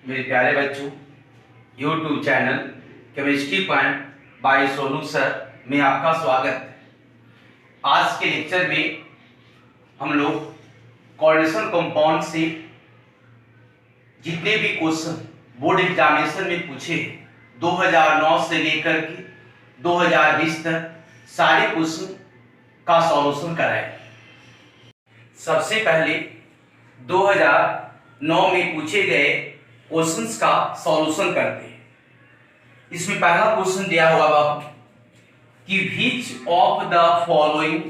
मेरे प्यारे बच्चों, YouTube channel chemistry point by Sonu sir में आपका स्वागत है। आज के लेक्चर में हम लोग कोऑर्डिनेशन कंपाउंड से जितने भी क्वेश्चन बोर्ड एग्जामिनेशन में पूछे 2009 से लेकर के 2020 तक सारे क्वेश्चन का सॉल्यूशन कराएंगे। सबसे पहले 2009 में पूछे गए क्वेश्चंस का सॉल्यूशन करते हैं। इसमें पहला क्वेश्चन दिया हुआ बाबू कि which of the following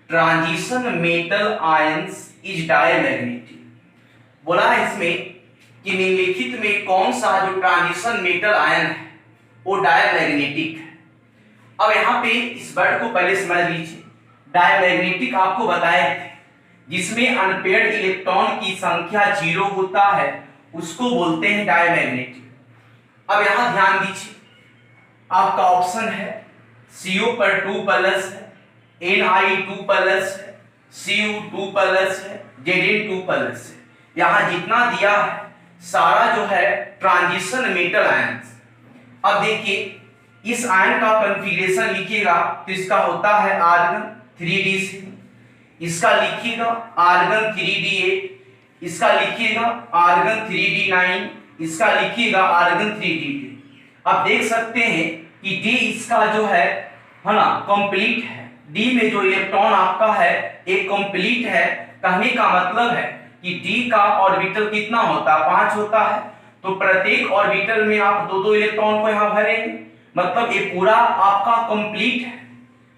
transition metal ions is diamagnetic. बोला है इसमें कि निम्नलिखित में कौन सा जो ट्रांजिशन मेटल आयन है वो डायमैग्नेटिक है। अब यहाँ पे इस वर्ड को पहले समझ लीजिए। डायमैग्नेटिक आपको बताए थे जिसमें अनपेयर्ड इलेक्ट्रॉन की संख्या 0 होता है उसको बोलते हैं डायमैग्नेटिक। अब यहां ध्यान दीजिए, आपका ऑप्शन है CO पर 2+ है, Ni 2+ है, Cu 2+ है, Zn 2+ है। यहां जितना दिया है सारा जो है ट्रांजिशन मेटल आयंस। अब देखिए इस आयन का कॉन्फ़िगरेशन लिखिएगा तो इसका होता है आर्गन 3d6, इसका लिखिएगा आर्गन 3d8, इसका लिखिएगा आर्गन 3d9, इसका लिखिएगा आर्गन 3d10। आप देख सकते हैं कि D इसका जो है ना कंप्लीट है। D में जो इलेक्ट्रॉन आपका है एक कंप्लीट है। कहने का मतलब है कि D का ऑर्बिटल कितना होता है? 5 होता है। तो प्रत्येक ऑर्बिटल में आप 2-2 इलेक्ट्रॉन को यहां भरेंगे, मतलब ये पूरा आपका कंप्लीट है।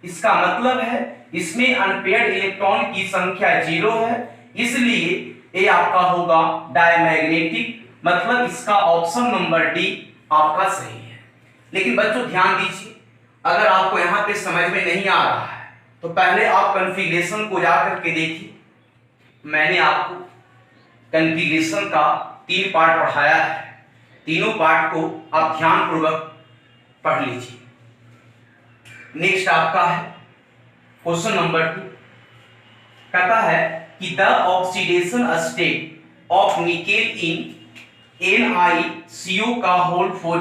इसका मतलब है इसमें अनपेयर्ड इलेक्ट्रॉन की संख्या 0 है, इसलिए ये आपका होगा डायमैग्नेटिक। मतलब इसका ऑप्शन नंबर डी आपका सही है। लेकिन बच्चों ध्यान दीजिए, अगर आपको यहां पे समझ में नहीं आ रहा है तो पहले आप कॉन्फ़िगरेशन को जाकर के देखिए। मैंने आपको कॉन्फ़िगरेशन का 3 पार्ट पढ़ाया है। तीनों पार्ट को आप ध्यानपूर्वक पढ़ लीजिए। नेक्स्ट आपका है क्वेश्चन नंबर 2। कहता है कि the oxidation state of nickel in NiCO का होल 4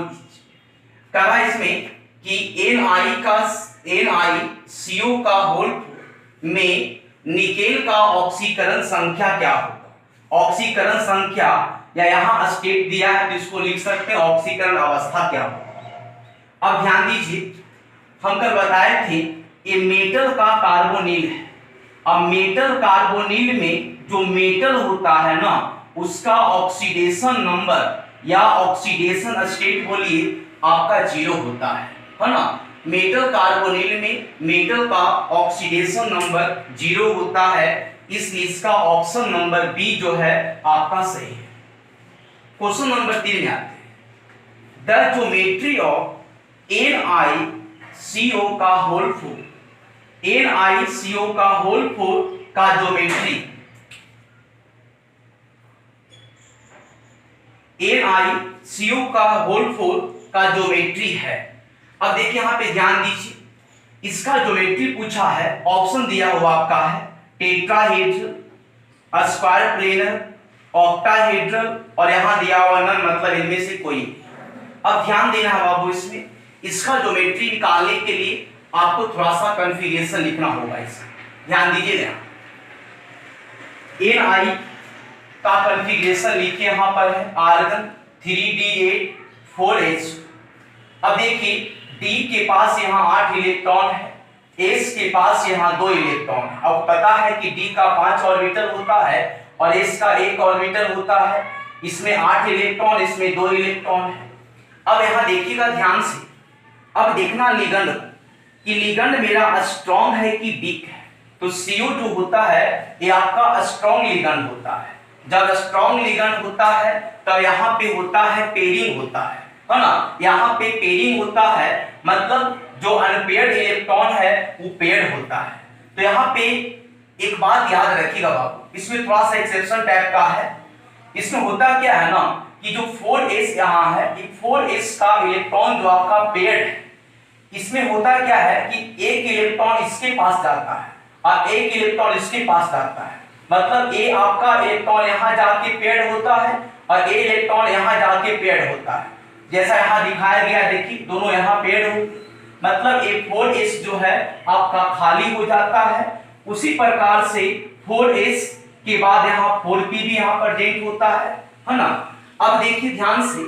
कहा इसमें कि NiCO का होल 4 में निकेल का ऑक्सीकरण संख्या क्या होगा। ऑक्सीकरण संख्या या यहां स्टेट दिया है तो इसको लिख सकते हैं ऑक्सीकरण अवस्था क्या होगा। अब ध्यान दीजिए, हम कल बताए थे ये मेटल का कार्बोनिल है। अब मेटल कार्बोनिल में जो मेटल होता है ना उसका ऑक्सीडेशन नंबर या ऑक्सीडेशन स्टेट बोलिए आपका 0 होता है ना। मेटल कार्बोनिल में मेटल का ऑक्सीडेशन नंबर 0 होता है, इसलिए इसका ऑप्शन नंबर बी जो है आपका सही है। क्वेश्चन नंबर 3 में आते हैं। द ज्योमेट्री ऑफ NiCO का होल 4, NiCO का होल 4 का ज्योमेट्री, NiCO का होल 4 का ज्योमेट्री है। अब देखिए यहां पे ध्यान दीजिए, इसका ज्योमेट्री पूछा है, ऑप्शन दिया हुआ आपका है टेट्राहेड्रल, स्क्वायर प्लेनर, ऑक्टाहेड्रल और यहां दिया हुआ नन, मतलब इनमें से कोई। अब ध्यान देना है बाबू, इसमें इसका ज्योमेट्री निकालने के लिए आपको थोड़ा सा कॉन्फ़िगरेशन लिखना होगा। इसका ध्यान दीजिए ना, Ni का कॉन्फ़िगरेशन लिखिए, यहां पर है आर्गन 3d8 4h। अब देखिए D के पास यहां 8 इलेक्ट्रॉन है, S के पास यहां 2 इलेक्ट्रॉन है। अब पता है कि D का 5 ऑर्बिटल होता है और S का 1 ऑर्बिटल होता है। इसमें 8 इलेक्ट्रॉन, इसमें 2 इलेक्ट्रॉन है। अब यहां देखिएगा ध्यान से, अब देखना लिगंड कि लिगंड मेरा स्ट्रॉन्ग है कि वीक है। तो CO जो होता है ये आपका स्ट्रॉन्ग लिगंड होता है। जब स्ट्रॉन्ग लिगंड होता है तो यहाँ पे होता है पेयरिंग होता है ना। यहाँ पे पेयरिंग होता है, मतलब जो अनपेयर्ड इलेक्ट्रॉन है वो पेयर्ड होता है। तो यहाँ पे एक बात याद रखिएगा बाबू, इसमें थोड़ा सा एक्सेप्शन टाइप का है। इसमें होता क्या है ना कि जो 4s यहाँ है, 4s का इलेक्ट्रॉन जो आपका पेयर्ड है, इसमें होता क्या है कि एक इलेक्ट्रॉन इसके पास जाता है और एक इलेक्ट्रॉन इसके पास जाता है। मतलब ये आपका इलेक्ट्रॉन यहाँ जाके पेयर्ड होता है और ए इलेक्ट्रॉन यहाँ जाके पेड होता है, जैसा यहाँ दिखाया गया, देखिए दोनों यहाँ पेड हो, मतलब ये 4s जो है आपका खाली हो जाता है। उसी प्रकार से 4s के बाद यहाँ 4p भी यहाँ प्रेजेंट होता है ना। अब देखिए ध्यान से,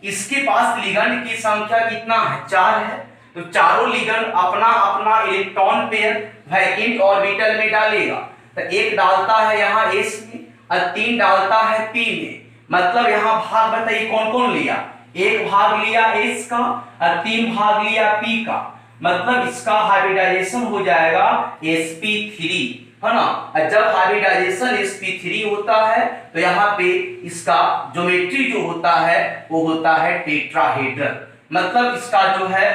इसके पास लिगेंड की संख्या कितना है, 4 है, तो चारों लिगेंड अपना अपना इलेक्ट्रॉन पेयर वैकेंट ऑर्बिटल में डालेगा। तो एक डालता है यहाँ s में और 3 डालता है p में, मतलब यहाँ भाग बताइए कौन कौन लिया, एक भाग लिया s का और 3 भाग लिया p का, मतलब इसका हाइब्रिडाइजेशन हो जाएगा sp3, है ना। और जब हाइब्रिडाइजेशन sp3 होता है तो यहाँ पे इसका ज्योमेट्री जो होता है वो होता है टेट्राहेड्रल, मतलब इसका जो है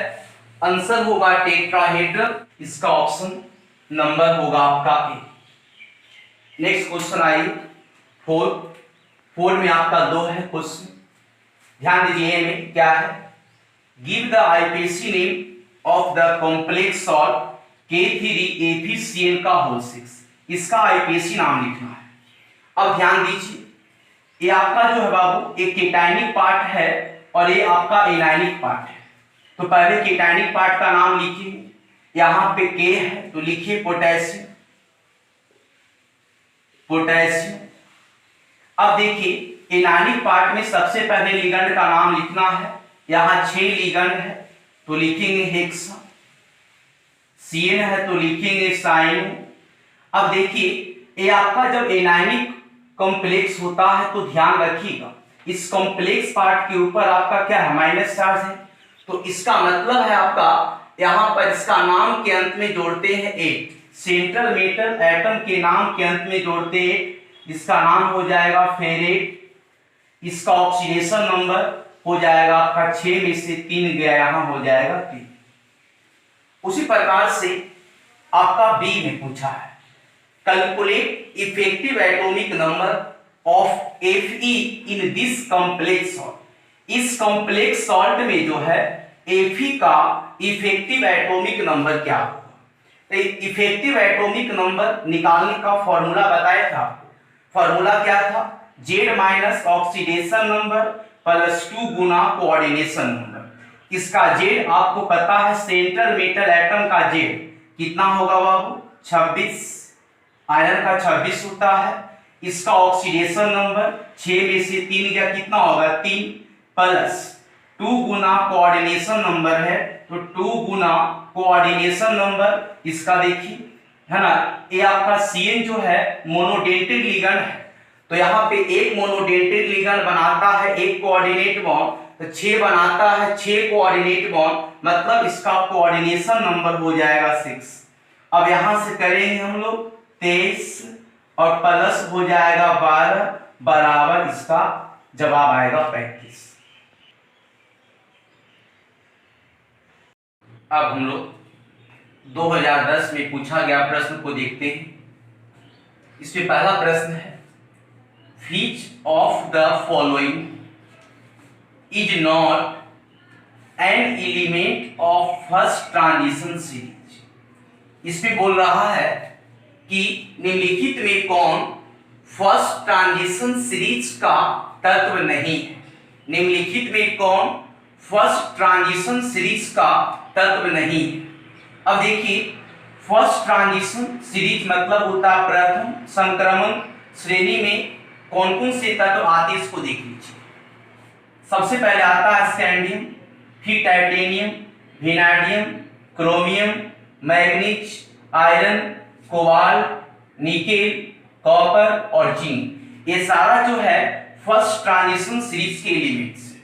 आंसर होगा टेट्राहेड्रल, इसका ऑप्शन नंबर होगा आपका ए। नेक्स्ट क्वेश्चन आइए 4 में आपका 2 है क्वेश्चन, ध्यान दीजिए में क्या है, give the IPC name of the complex salt K3AgCl का होल 6, इसका आईपीसी नाम लिखना है। अब ध्यान दीजिए, ये आपका जो है बाबू एक केटायनिक पार्ट है और ये आपका एनायनिक पार्ट है। तो पहले केटायनिक पार्ट का नाम लिखिए, यहाँ पे K है तो लिखिए पोटेशियम, पोटेशियम। अब देखिए एनायनिक पार्ट में सबसे पहले लिगेंड का नाम लिखना है, यहाँ 6 लिगेंड है तो लिखेंगे हेक्सा, Cn है तो लिखेंगे साइनो। अब देखिए ये आपका जब एनायनिक कॉम्प्लेक्स होता है तो ध्यान रखिएगा इस कॉम्प्लेक्स पार्ट के ऊपर आपका क्या है, माइनस चार्ज है, तो इसका मतलब है आपका यहाँ पर इसका नाम के अंत में जोड़ते हैं 8, सेंट्रल मेटल एटम के नाम के अंत में जोड़ते हैं 8, इसका नाम हो जाएगा फेरेट, इसका ऑक्सीडेशन नंबर हो जाएगा आपका 6 में से 3 गया, यहाँ हो जाएगा 3। उसी प्रकार से आपका बी में पूछा है, calculate effective atomic number of Fe in this complex salt, इस कॉम्प्लेक्स सॉल्ट में जो है Fe का इफेक्टिव एटॉमिक नंबर क्या होगा। तो इफेक्टिव एटॉमिक नंबर निकालने का फॉर्मूला बताया था, फॉर्मूला क्या था, Z minus oxidation number plus 2 गुना कोऑर्डिनेशन नंबर। इसका Z आपको पता है, सेंट्रल मेटल एटम का Z कितना होगा बाबू, 26, आयरन का 26 होता है, इसका ऑक्सीडेशन नंबर 6 में से 3 गया, कितना होगा 3, प्लस 2 गुना कोऑर्डिनेशन नंबर है तो 2 गुना कोऑर्डिनेशन नंबर, इसका देखिए है ना, ये आपका Cn जो है मोनोडेंटेड लिगेंड है, तो यहाँ पे एक मोनोडेंटेड लिगेंड बनाता है एक कोऑर्डिनेट बॉन्ड, तो 6 बनाता है 6 कोऑर्डिनेट बॉन्ड, मतलब इसका कोऑर्डिनेशन नंबर हो जाएगा 6। अब यहां से करेंगे हम लोग 23 और प्लस हो जाएगा 12 बराबर इसका जवाब आएगा 35। अब हम लोग 2010 में पूछा गया प्रश्न को देखते हैं। इसमें पहला प्रश्न है, which of the following is not an element of first transition series. इसमें बोल रहा है कि निम्नलिखित में कौन फर्स्ट ट्रांजिशन सीरीज का तत्व नहीं है, निम्नलिखित में कौन फर्स्ट ट्रांजिशन सीरीज का तत्व नहीं है। अब देखिए फर्स्ट ट्रांजिशन सीरीज मतलब होता है प्रथम संक्रमण श्रेणी में कौन कौन से तत्व आते हैं, इसको देख लीजिए। सबसे पहले आता है स्कैंडियम, फिर titanium, vanadium, chromium, manganese, iron, cobalt, nickel, copper और जिंक, ये सारा जो है फर्स्ट ट्रांजिशन सीरीज के एलिमेंट्स।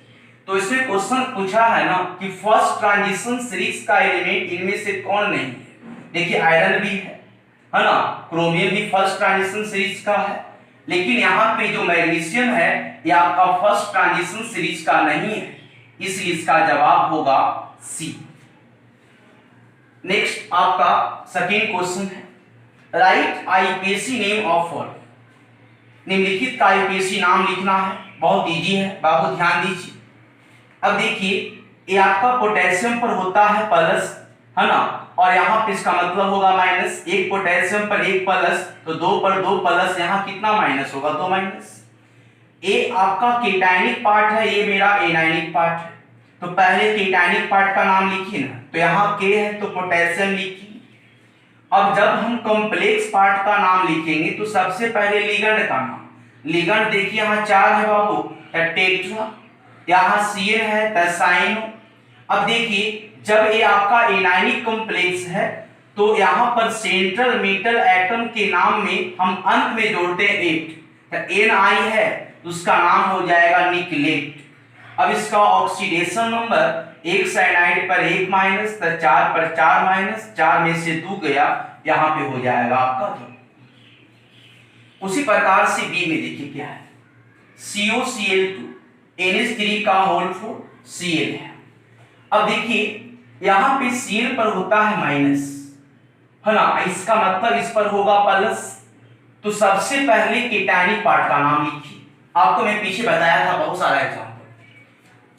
तो इसमें क्वेश्चन पूछा है ना कि फर्स्ट ट्रांजिशन सीरीज का एलिमेंट इनमें से कौन नहीं है। देखिए आयरन भी है ना, क्रोमियम भी फर्स्ट ट्रांजिशन सीरीज का है, लेकिन यहाँ पे जो मैग्नीशियम है ये आपका फर्स्ट ट्रांजिशन सीरीज का नहीं है, इसलिए इसका जवाब होगा सी। नेक्स्ट आपका सेकेंड क्वेश्चन है, right IPC name of following, निम्नलिखित का आईपीसी नाम लिखना है, बहुत इजी है बाबू, ध्यान दीजिए। अब देखिए ये आपका पोटेशियम पर होता है प्लस, है ना, और यहाँ पे इसका मतलब होगा माइनस, एक पोटेशियम पर एक प्लस तो 2 पर 2 प्लस, यहाँ कितना माइनस होगा 2 माइनस। ए आपका केटायनिक पार्ट है, ये मेरा एनायनिक पार्ट है। तो पहले केटायनिक पार्ट का नाम लिखिए ना, तो यहाँ के है तो पोटेशियम लिखिए। अब जब हम कॉम्प्लेक्स पार्ट का नाम लिखेंगे तो सबसे पहले लिगेंड का नाम, लिगेंड देखिए यहाँ 4 है बाबू, टेट्रा, यहाँ Cl है साइनो। अब देखिए जब ये आपका एनायनिक कॉम्प्लेक्स है तो यहाँ पर सेंट्रल मेटल एटम के नाम में हम अंत में जोड़ते हैं 8, तो Ni है तो उसका नाम हो जाएगा निकलेट। अब इसका ऑक्सीडेशन नंबर 1 साइनाइड पर 1 माइनस, तो 4 पर 4 माइनस, 4 में से 2 गया, यहाँ पे हो जाएगा आपका 2। उसी प्रकार से बी में देखिए क्या है, COCl2 NH3 का होल 4 Cl है। अब देखिए यहाँ पे Cl पर होता है माइनस, है ना, इसका मतलब इस पर होगा प्लस। तो सबसे पहले केटायनिक पार्ट का नाम लिखिए, आपको मैं पीछे बताया था बहुत सारा एग्जाम्पल।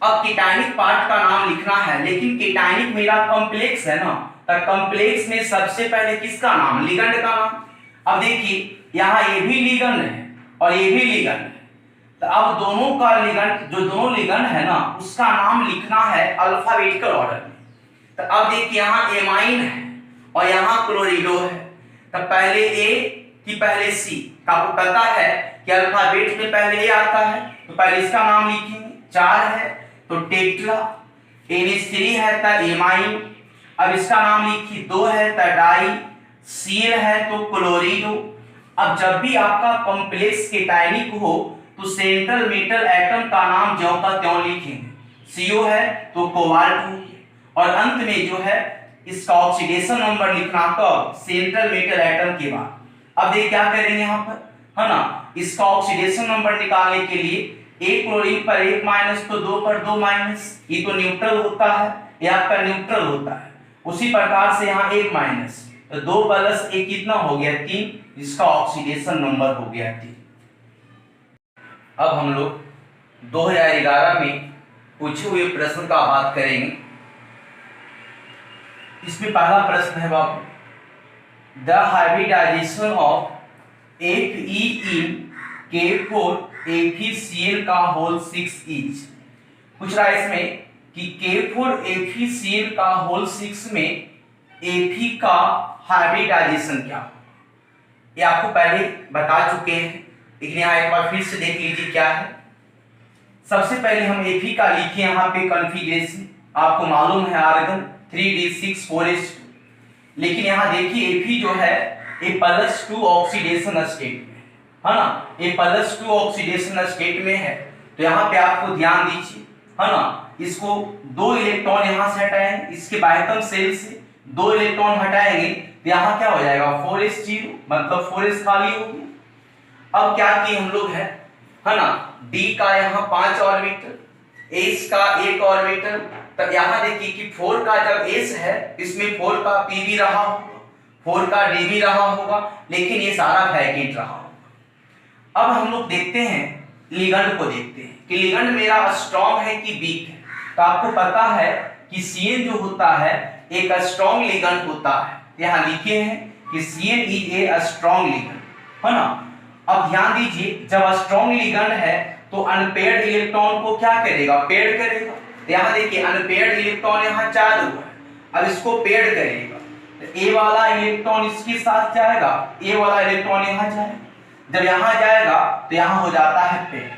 अब केटायनिक पार्ट का नाम लिखना है, लेकिन केटायनिक मेरा कॉम्प्लेक्स है ना, तो कॉम्प्लेक्स में सबसे पहले किसका नाम, लिगेंड का नाम। अब देखिए यहाँ ये भी लिगेंड है और ये भी लिगेंड है, तो अब दोनों का लिगेंड, जो दोनों लिगेंड है ना, उसका नाम लिखना है अल्फाबेटिकल ऑर्डर में। तो अब देखिए यहाँ एमाइन है और यहाँ क्लोरिडो है, तो पहले ए कि पहले सी, आपको पता है कि अल्फाबेट में पहले ए आता है, तो पहले इसका नाम लिखेंगे। 4 है तो टेट्रा, NH3 है तो एमाइन, अब इसका नाम लिखिए। 2 है तो डाई, Cl है तो क्लोरिडो। अब जब भी आपका कॉम्प्लेक्स केटायनिक हो तो सेंट्रल मेटल एटम का नाम ज्यों का त्यों लिखेंगे। CO है तो कोबाल्ट हो गया, और अंत में जो है इसका ऑक्सीडेशन नंबर लिखना कब, सेंट्रल मेटल एटम के बाद। अब देखिए क्या करेंगे यहाँ पर, है ना, इसका ऑक्सीडेशन नंबर निकालने के लिए 1 क्लोरीन पर 1 माइनस, तो 2 पर 2 माइनस, ये तो न्यूट्रल होता है, ये आपका न्यूट्रल होता है। उसी प्रकार से यहाँ 1 माइनस, तो 2 प्लस 1 कितना हो गया 3, इसका ऑक्सीडेशन नंबर हो गया 3। अब हम लोग 2011 में पूछे हुए प्रश्न का बात करेंगे। इसमें पहला प्रश्न है बाबू, the hybridization of Fe in K4FeCl का होल 6 इज। पूछ रहा है इसमें कि K4FeCl का होल 6 में Fe का हाइब्रिडाइजेशन क्या हो। ये आपको पहले बता चुके हैं, लेकिन यहाँ एक बार फिर से देख लीजिए क्या है। सबसे पहले हम Fe का लिखे यहाँ पे कॉन्फ़िगरेशन, आपको मालूम है आर्गन 3d6 लेकिन यहाँ देखिए Fe जो है ये +2 ऑक्सीडेशन स्टेट में है ना, ये +2 ऑक्सीडेशन स्टेट में है। तो यहाँ पे आपको ध्यान दीजिए, है ना, इसको 2 इलेक्ट्रॉन यहाँ से हटाएंगे, इसके बाह्यतम सेल से 2 इलेक्ट्रॉन हटाएंगे, तो यहाँ क्या हो जाएगा 4s0, मतलब 4s खाली हो गया। अब क्या किए हम लोग है ना, D का यहाँ 5 ऑर्बिटल, S का 1 ऑर्बिटल, तब यहाँ देखिए कि 4 का जब S है इसमें 4 का P भी रहा होगा, 4 का D भी रहा होगा, लेकिन ये सारा वैकेंट रहा होगा। अब हम लोग देखते हैं लिगेंड को, देखते हैं कि लिगेंड मेरा स्ट्रॉन्ग है कि वीक है। तो आपको पता है कि Cn जो होता है एक स्ट्रॉन्ग लिगेंड होता है, यहाँ लिखे हैं कि Cn is a strong ligand, है ना। अब ध्यान दीजिए जब स्ट्रॉन्ग लिगेंड है तो अनपेयर्ड इलेक्ट्रॉन को क्या करेगा, पेयर्ड करेगा। यहाँ देखिए अनपेयर्ड इलेक्ट्रॉन यहाँ 4 हुआ है, अब इसको पेयर्ड करेगा, तो ए वाला इलेक्ट्रॉन इसके साथ जाएगा, ए वाला इलेक्ट्रॉन यहाँ जाएगा, जब यहाँ जाएगा तो यहाँ हो जाता है पेयर।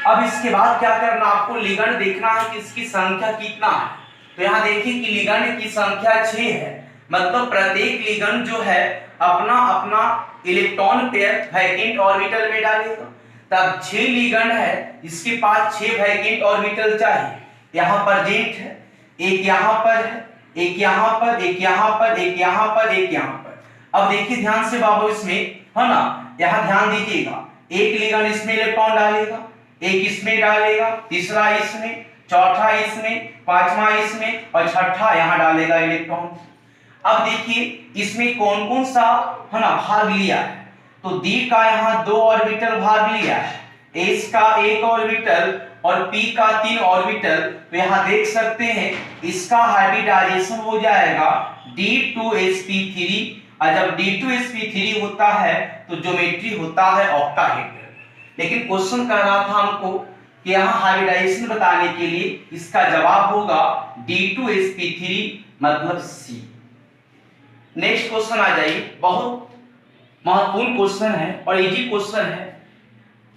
अब इसके बाद क्या करना, आपको लिगेंड देखना है कि इसकी संख्या कितना है। तो यहाँ देखिए कि लिगेंड की संख्या 6 है, मतलब प्रत्येक लिगेंड जो है अपना अपना इलेक्ट्रॉन पेयर वैकेंट ऑर्बिटल में डालेगा। तब 6 लिगेंड है, इसके पास 6 वैकेंट ऑर्बिटल चाहिए, यहाँ पर जेंट है, एक यहाँ पर है, एक यहाँ पर, एक यहाँ पर, एक यहाँ पर, एक यहाँ पर। अब देखिए ध्यान से बाबू इसमें, है ना, यहाँ ध्यान दीजिएगा, एक लिगेंड इसमें इलेक्ट्रॉन डालेगा, एक इसमें डालेगा, तीसरा इसमें, चौथा इसमें, पांचवा इसमें और छठा यहाँ डालेगा इलेक्ट्रॉन। अब देखिए इसमें कौन कौन सा, है ना, भाग लिया है। तो D का यहाँ 2 ऑर्बिटल भाग लिया है, S का 1 ऑर्बिटल और P का 3 ऑर्बिटल। तो यहाँ देख सकते हैं इसका हाइब्रिडाइजेशन हो जाएगा D2sp3, और जब D2sp3 होता है तो ज्योमेट्री होता है ऑक्टाहेड्रल। लेकिन क्वेश्चन कह रहा था हमको कि यहाँ हाइब्रिडाइजेशन बताने के लिए इसका जवाब होगा D2sp3 मतलब C। नेक्स्ट क्वेश्चन आ जाइए, बहुत महत्वपूर्ण क्वेश्चन है और इजी क्वेश्चन है।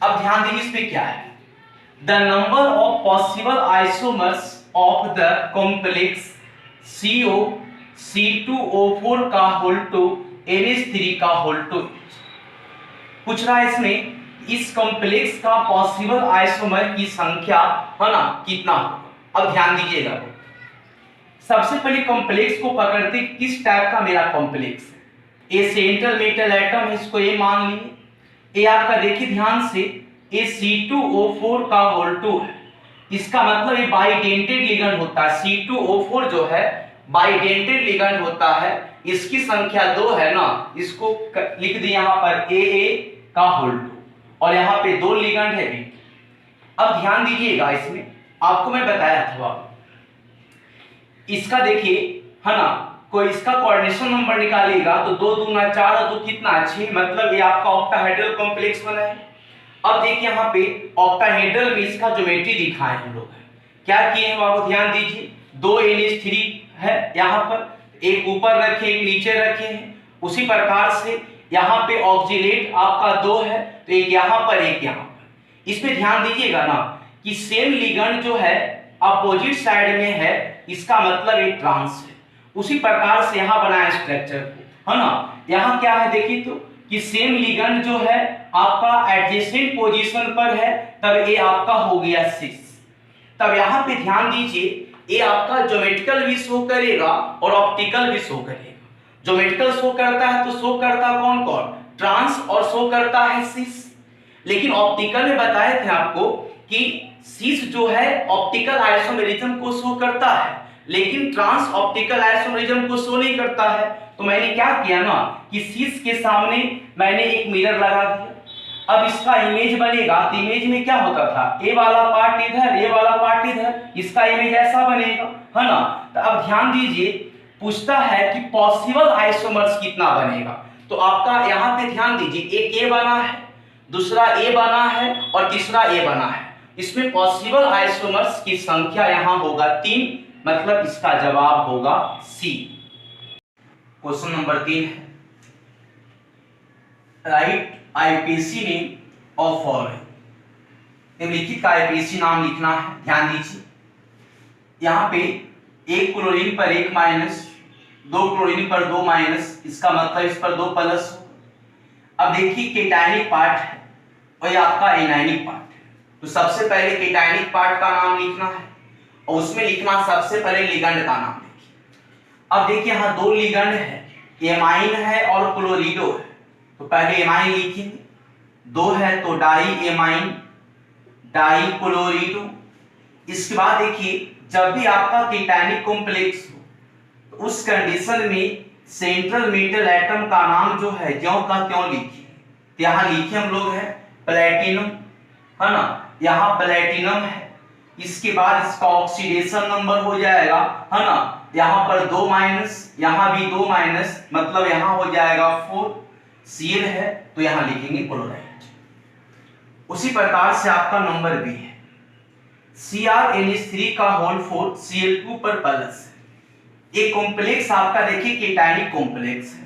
अब ध्यान दीजिए इस पे क्या है। The number of possible isomers of the complex CO C2O4 का होल टू NH3 का होल टू। पूछ रहा है इसमें इस कॉम्प्लेक्स का पॉसिबल आइसोमर की संख्या है ना कितना होगा। अब ध्यान दीजिएगा, सबसे पहले कॉम्प्लेक्स को पकड़ते किस टाइप का मेरा कॉम्प्लेक्स है। ए सेंट्रल मेटल एटम है, इसको ये मान लिए। ए आपका देखिए ध्यान से ए C2O4 का होल टू है, इसका मतलब ये बाइडेंटेड लिगेंड होता है। C2O4 जो है बाइडेंटेड लिगेंड होता है, इसकी संख्या 2 है ना, इसको लिख दिए यहाँ पर AA का होल टू और यहाँ पे 2 लिगेंड है भी। अब ध्यान दीजिएगा, इसमें आपको मैं बताया था इसका देखिए है ना, कोई इसका कोऑर्डिनेशन नंबर निकालेगा तो 2 दूना 4 और 2 कितना 6, मतलब ये आपका ऑक्टाहेड्रल कॉम्प्लेक्स बना है। अब देखिए यहाँ पे ऑक्टाहेड्रल में इसका ज्योमेट्री दिखाए हम लोग क्या किए हैं, बाबू ध्यान दीजिए। 2 NH3 है यहाँ पर, एक ऊपर रखे एक नीचे रखे हैं। उसी प्रकार से यहाँ पे ऑक्जिलेट आपका 2 है, तो एक यहाँ पर एक यहाँ पर। इसमें ध्यान दीजिएगा ना कि सेम लिगेंड जो है अपोजिट साइड में है, इसका मतलब एक ट्रांस है। उसी प्रकार से यहाँ बनाया स्ट्रक्चर को, है ना। यहाँ क्या है देखिए तो कि सेम लिगेंड जो है आपका एडजेसेंट पोजीशन पर है, तब ये आपका हो गया 6। तब यहाँ पे ध्यान दीजिए, ये आपका ज्योमेट्रिकल भी शो करेगा और ऑप्टिकल भी शो करेगा। ज्योमेट्रिकल शो करता है तो शो करता कौन कौन, ट्रांस, और शो करता है 6। लेकिन ऑप्टिकल में बताए थे आपको कि 6 जो है ऑप्टिकल आइसोमेरिज्म को शो करता है, लेकिन ट्रांस ऑप्टिकल आइसोमेरिज्म को शो नहीं करता है। तो मैंने क्या किया ना कि 6 के सामने मैंने एक मिरर लगा दिया। अब इसका इमेज बनेगा तो इमेज में क्या होता था, ए वाला पार्ट इधर, ए वाला पार्ट इधर, इसका इमेज ऐसा बनेगा, है ना। तो अब ध्यान दीजिए, पूछता है कि पॉसिबल आइसोमर्स कितना बनेगा। तो आपका यहाँ पे ध्यान दीजिए, एक ए बना है, दूसरा ए बना है और तीसरा ए बना है। इसमें पॉसिबल आइसोमर्स की संख्या यहाँ होगा 3, मतलब इसका जवाब होगा सी। क्वेश्चन नंबर 3 है, right IPC name of following. निम्नलिखित का आईपीसी नाम लिखना है। ध्यान दीजिए, यहाँ पे 1 क्लोरीन पर 1 माइनस, 2 क्लोरीन पर 2 माइनस, इसका मतलब इस पर 2 प्लस हो। अब देखिए केटायनिक पार्ट है और ये आपका एनायनिक पार्ट है, तो सबसे पहले केटायनिक पार्ट का नाम लिखना है और उसमें लिखना सबसे पहले लिगेंड का नाम लिखिए। अब देखिए यहाँ 2 लिगेंड है, एमाइन है और क्लोरिडो है, तो पहले एमाइन लिखेंगे, 2 है तो डाई एमाइन, डाई क्लोरिडो। इसके बाद देखिए जब भी आपका केटायनिक कॉम्प्लेक्स हो तो उस कंडीशन में सेंट्रल मेटल एटम का नाम जो है ज्यों का त्यों लिखिए। यहाँ लिखे हम लोग है प्लेटिनम, है ना, यहाँ प्लेटिनम है। इसके बाद इसका ऑक्सीडेशन नंबर हो जाएगा, है ना, यहाँ पर 2 माइनस, यहाँ भी 2 माइनस, मतलब यहाँ हो जाएगा 4। Cl है तो यहाँ लिखेंगे क्लोराइड। उसी प्रकार से आपका नंबर भी है, CrNH3 का होल 4 Cl2 पर प्लस है। एक कॉम्प्लेक्स आपका देखिए केटायनिक कॉम्प्लेक्स है।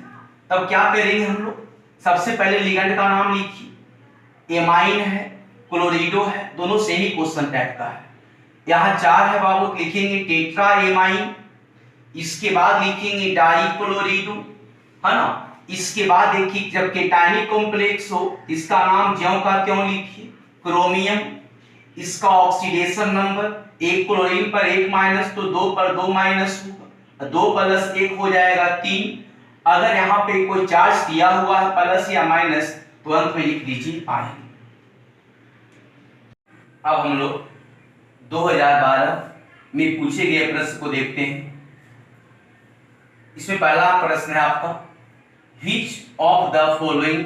तब क्या करेंगे हम लोग, सबसे पहले लिगेंड का नाम लिखिए, एमाइन है, क्लोरिडो है, दोनों सेम ही क्वेश्चन टाइप का है। यहाँ 4 है बाबू, लिखेंगे टेट्रा एमाइन, इसके बाद लिखेंगे डाई क्लोरिडो, है ना। इसके बाद देखिए जब केटायनिक कॉम्प्लेक्स हो इसका नाम ज्यों का त्यों लिखिए, क्रोमियम। इसका ऑक्सीडेशन नंबर, 1 क्लोरीन पर 1 माइनस तो 2 पर 2 माइनस होगा, 2 प्लस 1 हो जाएगा 3। अगर यहाँ पे कोई चार्ज दिया हुआ है प्लस या माइनस तो अंत में लिख दीजिए आयन। अब हम लोग 2012 में पूछे गए प्रश्न को देखते हैं। इसमें पहला प्रश्न है आपका, Which of the following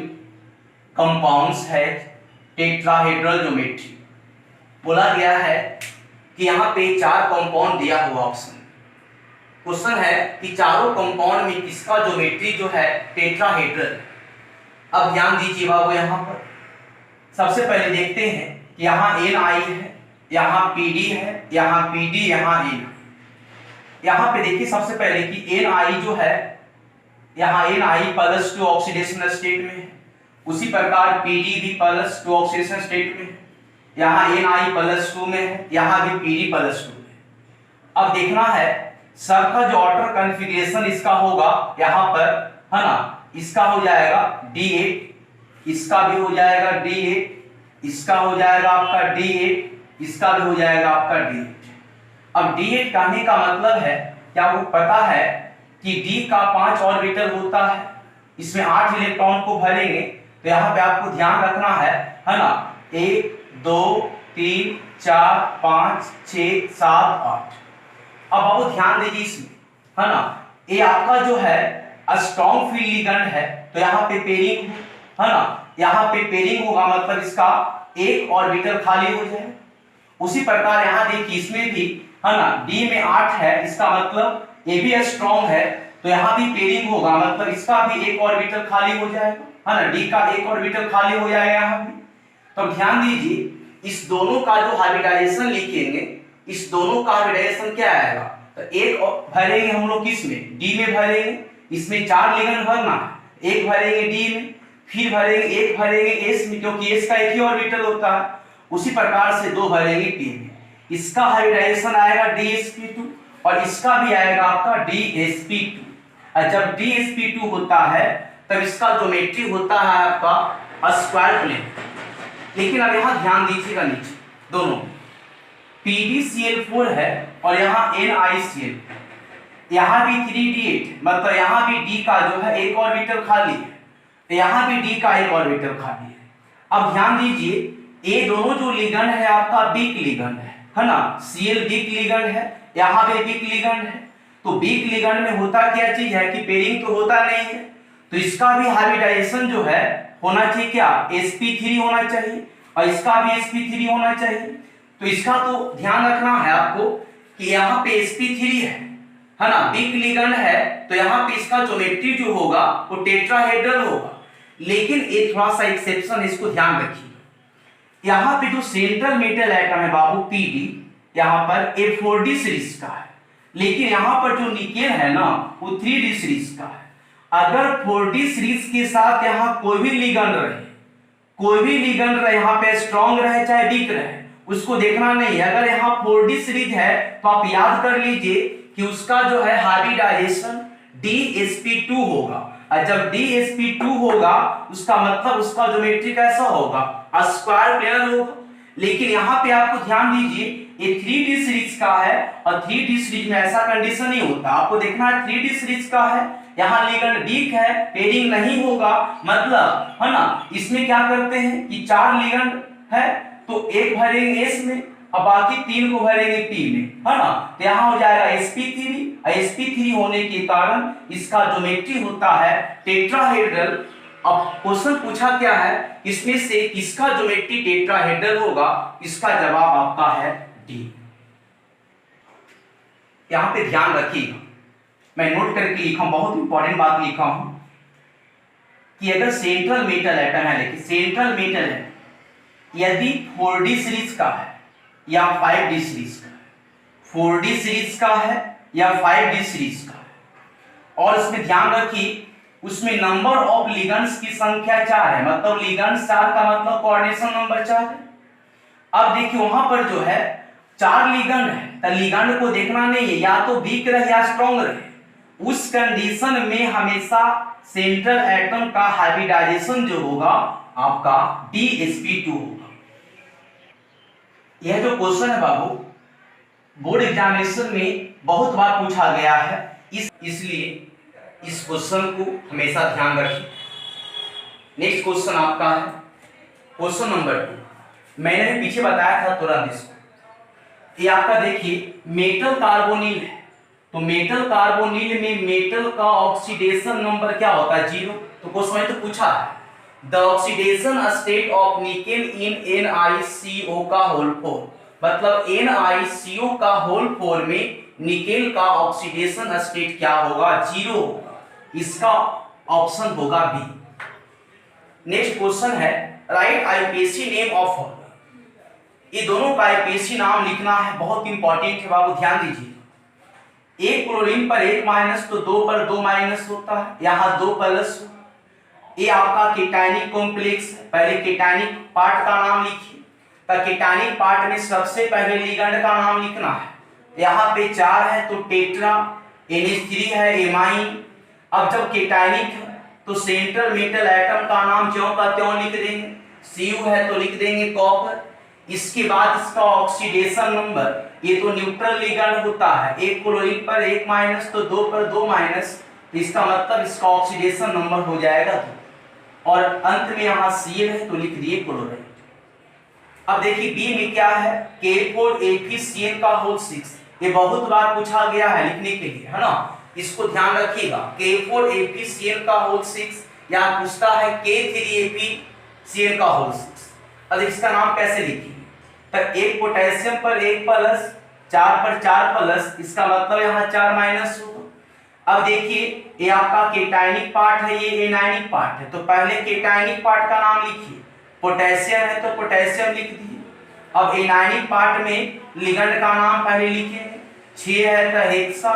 compounds has tetrahedral geometry? बोला गया है कि यहाँ पे 4 कंपाउंड दिया हुआ ऑप्शन। क्वेश्चन है कि चारों कंपाउंड में किसका ज्योमेट्री जो है टेट्राहेड्रल। अब ध्यान दीजिए बाबू, यहाँ पर सबसे पहले देखते हैं कि यहाँ NI है, यहाँ PD है, यहाँ PD, यहाँ NI। यहाँ पे देखिए सबसे पहले कि NI जो है, यहाँ Na+2 ऑक्सीडेशन स्टेट में है, उसी प्रकार PD भी +2 ऑक्सीडेशन स्टेट में है, यहाँ Na+2 में है, यहाँ भी PD+2 में। अब देखना है सबका जो ऑर्डर कॉन्फ़िगरेशन इसका होगा यहाँ पर, है ना, इसका हो जाएगा D8, इसका भी हो जाएगा D8, इसका हो जाएगा आपका D8, इसका भी हो जाएगा आपका D8। अब D8 कहने का मतलब है, क्या वो पता है कि D का 5 ऑर्बिटल होता है, इसमें 8 इलेक्ट्रॉन को भरेंगे, तो यहाँ पे आपको ध्यान रखना है ना, 1 2 3 4 5 6 7 8। अब आप ध्यान दीजिए इसमें, है ना, ये आपका जो है स्ट्रॉन्ग फील्ड लिगेंड है, तो यहाँ पे पेयरिंग है ना, यहाँ पे पेयरिंग होगा, मतलब इसका एक ऑर्बिटल खाली हो जाए। उसी प्रकार यहाँ देखिए इसमें भी, है ना, D में 8 है, इसका मतलब ये भी स्ट्रॉन्ग है, तो यहाँ भी पेयरिंग होगा, मतलब इसका भी एक ऑर्बिटल खाली हो जाएगा, है ना, D का एक ऑर्बिटल खाली हो जाएगा यहाँ भी। तो ध्यान दीजिए इस दोनों का जो हाइब्रिडाइजेशन लिखेंगे, इस दोनों का हाइब्रिडाइजेशन क्या आएगा, तो एक भरेंगे हम लोग किसमें, D में भरेंगे, इसमें 4 लिगेंड भरना है, एक भरेंगे D में, फिर भरेंगे एक भरेंगे S में, क्योंकि S का एक ही ऑर्बिटल होता है। उसी प्रकार से 2 भरेंगे P में, इसका हाइब्रिडाइजेशन आएगा DsP2 और इसका भी आएगा आपका DsP2। और जब DsP2 होता है तब इसका ज्योमेट्री होता है आपका स्क्वायर प्लेन। लेकिन अब यहाँ ध्यान दीजिएगा नीचे दोनों PdCl4 है और यहाँ NiCl, यहाँ भी 3D8, मतलब यहाँ भी D का जो है एक ऑर्बिटल खाली है, यहाँ भी D का एक ऑर्बिटल खाली है। अब ध्यान दीजिए ये दोनों जो लिगेंड है आपका वीक लिगेंड है ना, Cl वीक लिगेंड है, यहाँ भी वीक लिगेंड है। तो वीक लिगेंड में होता क्या चीज है कि पेयरिंग तो होता नहीं है, तो इसका भी हाइब्रिडाइजेशन जो है होना चाहिए क्या, sp3 होना चाहिए और इसका भी sp3 होना चाहिए। तो इसका तो ध्यान रखना है आपको कि यहाँ पे sp3 है ना, वीक लिगेंड है, तो यहाँ पे इसका ज्योमेट्री जो होगा वो टेट्राहेड्रल होगा। लेकिन ये थोड़ा सा एक्सेप्शन, इसको ध्यान रखिए, यहाँ पे जो सेंट्रल मेटल एटम है बाबू PD, यहाँ पर ये 4D सीरीज का है, लेकिन यहाँ पर जो निकेल है ना वो 3D सीरीज का है। अगर 4D सीरीज के साथ यहाँ कोई भी लिगेंड रहे, कोई भी लिगेंड रहे, यहाँ पे स्ट्रॉन्ग रहे चाहे वीक रहे, उसको देखना नहीं है। अगर यहाँ 4D सीरीज है तो आप याद कर लीजिए कि उसका जो है हाइब्रिडाइजेशन DsP2 होगा, और जब DsP2 होगा उसका मतलब उसका ज्योमेट्री कैसा होगा, स्क्वायर प्लेनर होगा। लेकिन यहाँ पे आपको ध्यान दीजिए ये 3D सीरीज का है और 3D सीरीज में ऐसा कंडीशन नहीं होता, आपको देखना है 3D सीरीज का है, यहाँ लिगेंड वीक है, पेयरिंग नहीं होगा, मतलब है ना, इसमें क्या करते हैं कि 4 लिगेंड है तो एक भरेंगे S में और बाकी 3 को भरेंगे P में, है ना, तो यहाँ हो जाएगा sp3, और sp3 होने के कारण इसका ज्योमेट्री होता है टेट्राहेड्रल। अब क्वेश्चन पूछा क्या है, इसमें से किसका ज्योमेट्री टेट्राहेड्रल होगा, इसका जवाब आपका है D। यहाँ पे ध्यान रखिएगा, मैं नोट करके लिखा हूं, बहुत इंपॉर्टेंट बात लिखा हूं कि अगर सेंट्रल मेटल एटम है, देखिए सेंट्रल मेटल है, यदि 4D सीरीज का है या 5D सीरीज का है, 4D सीरीज का है या 5D सीरीज का है, और इसमें ध्यान रखिए उसमें नंबर ऑफ लिगेंड्स की संख्या 4 है, मतलब लिगेंड्स 4 का मतलब कोऑर्डिनेशन नंबर 4 है। अब देखिए वहां पर जो है 4 लिगेंड है, तो लिगेंड को देखना नहीं है, या तो वीक रहे या स्ट्रॉन्ग रहे। उस कंडीशन में हमेशा सेंट्रल एटम का हाइब्रिडाइजेशन जो होगा आपका DsP2 होगा। यह जो क्वेश्चन है बाबू बोर्ड एग्जामिनेशन में बहुत बार पूछा गया है, इसलिए इस क्वेश्चन को हमेशा ध्यान रखिए। नेक्स्ट क्वेश्चन आपका है क्वेश्चन नंबर 2। मैंने भी पीछे बताया था तुरंत इसको, ये आपका देखिए मेटल कार्बोनिल है, तो मेटल कार्बोनिल में मेटल का ऑक्सीडेशन नंबर क्या होता है, 0। तो क्वेश्चन में तो पूछा है the oxidation state of nickel in NiCO का होल 4, मतलब NiCO का होल 4 में निकेल का ऑक्सीडेशन स्टेट क्या होगा, 0 होगा। इसका ऑप्शन होगा बी। नेक्स्ट क्वेश्चन है right IUPAC name of following. ये दोनों का आईपीएसी नाम लिखना है, बहुत इंपॉर्टेंट है बाबू, ध्यान दीजिए। एक क्लोरीन पर एक माइनस तो दो पर दो माइनस होता है, यहाँ दो प्लस। ये आपका केटायनिक कॉम्प्लेक्स है, पहले केटायनिक पार्ट का नाम लिखिए। तो केटायनिक पार्ट में सबसे पहले लिगेंड का नाम लिखना है। यहाँ पे 4 है तो टेट्रा, NH3 है एमाइन। अब जब केटायनिक है तो सेंट्रल मेटल एटम का नाम ज्यों का त्यों लिख देंगे, Cu है तो लिख देंगे कॉपर। इसके बाद इसका ऑक्सीडेशन नंबर, ये तो न्यूट्रल लिगेंड होता है, एक क्लोरीन पर एक माइनस तो दो पर दो माइनस, तो इसका मतलब इसका ऑक्सीडेशन नंबर हो जाएगा 2। और अंत में यहाँ Cl है तो लिख दिए क्लोराइड। अब देखिए बी में क्या है, K4AgCl का होल 6। ये बहुत बार पूछा गया है लिखने के लिए, है ना, इसको ध्यान रखिएगा। K4AgCl का होल 6 यहाँ पूछता है K3AgCl का होल 6। अब इसका नाम कैसे लिखेंगे, तो एक पोटेशियम पर एक प्लस, 4 पर 4 प्लस, इसका मतलब यहाँ 4 माइनस होगा। अब देखिए ये आपका केटायनिक पार्ट है, ये एनायनिक पार्ट है, तो पहले केटायनिक पार्ट का नाम लिखिए। पोटेशियम है तो पोटेशियम लिख दिए। अब एनायनिक पार्ट में लिगेंड का नाम पहले लिखेंगे, 6 है तो हेक्सा,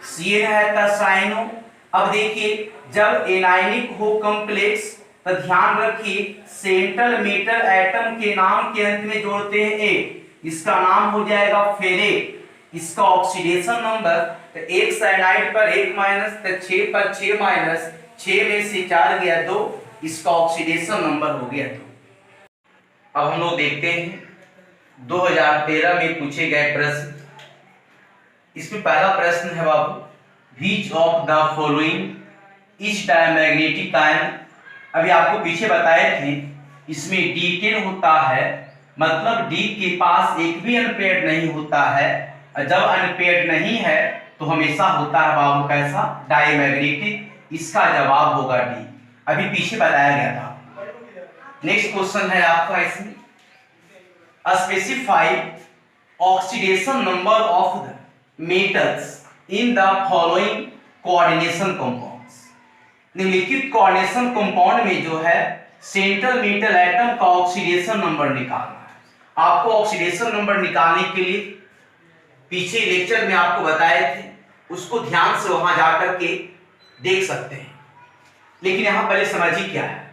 Cl है तो साइनो। अब देखिए जब एनायनिक हो कॉम्प्लेक्स तो ध्यान रखिए सेंट्रल मेटल एटम के नाम के अंत में जोड़ते हैं ए, इसका नाम हो जाएगा फेरेट। इसका ऑक्सीडेशन नंबर, तो एक साइनाइड पर एक माइनस तो 6 पर 6 माइनस, 6 में से 4 गया 2, इसका ऑक्सीडेशन नंबर हो गया 2। अब हम लोग देखते हैं 2013 में पूछे गए प्रश्न। इसमें पहला प्रश्न है बाबू, which of the following is diamagnetic ion. अभी आपको पीछे बताए थे इसमें D10 होता है, मतलब D के पास एक भी अनपेयर्ड नहीं होता है। जब अनपेयर्ड नहीं है तो हमेशा होता है बाबू कैसा, डायमैग्नेटिक। इसका जवाब होगा D, अभी पीछे बताया गया था। नेक्स्ट क्वेश्चन है आपका इसमें, specify oxidation number of the metals in the following coordination compounds. निम्नलिखित कोऑर्डिनेशन कंपाउंड में जो है सेंट्रल मेटल एटम का ऑक्सीडेशन नंबर निकालना है। आपको ऑक्सीडेशन नंबर निकालने के लिए पीछे लेक्चर में आपको बताए थे, उसको ध्यान से वहां जाकर के देख सकते हैं। लेकिन यहां पहले समझिए क्या है,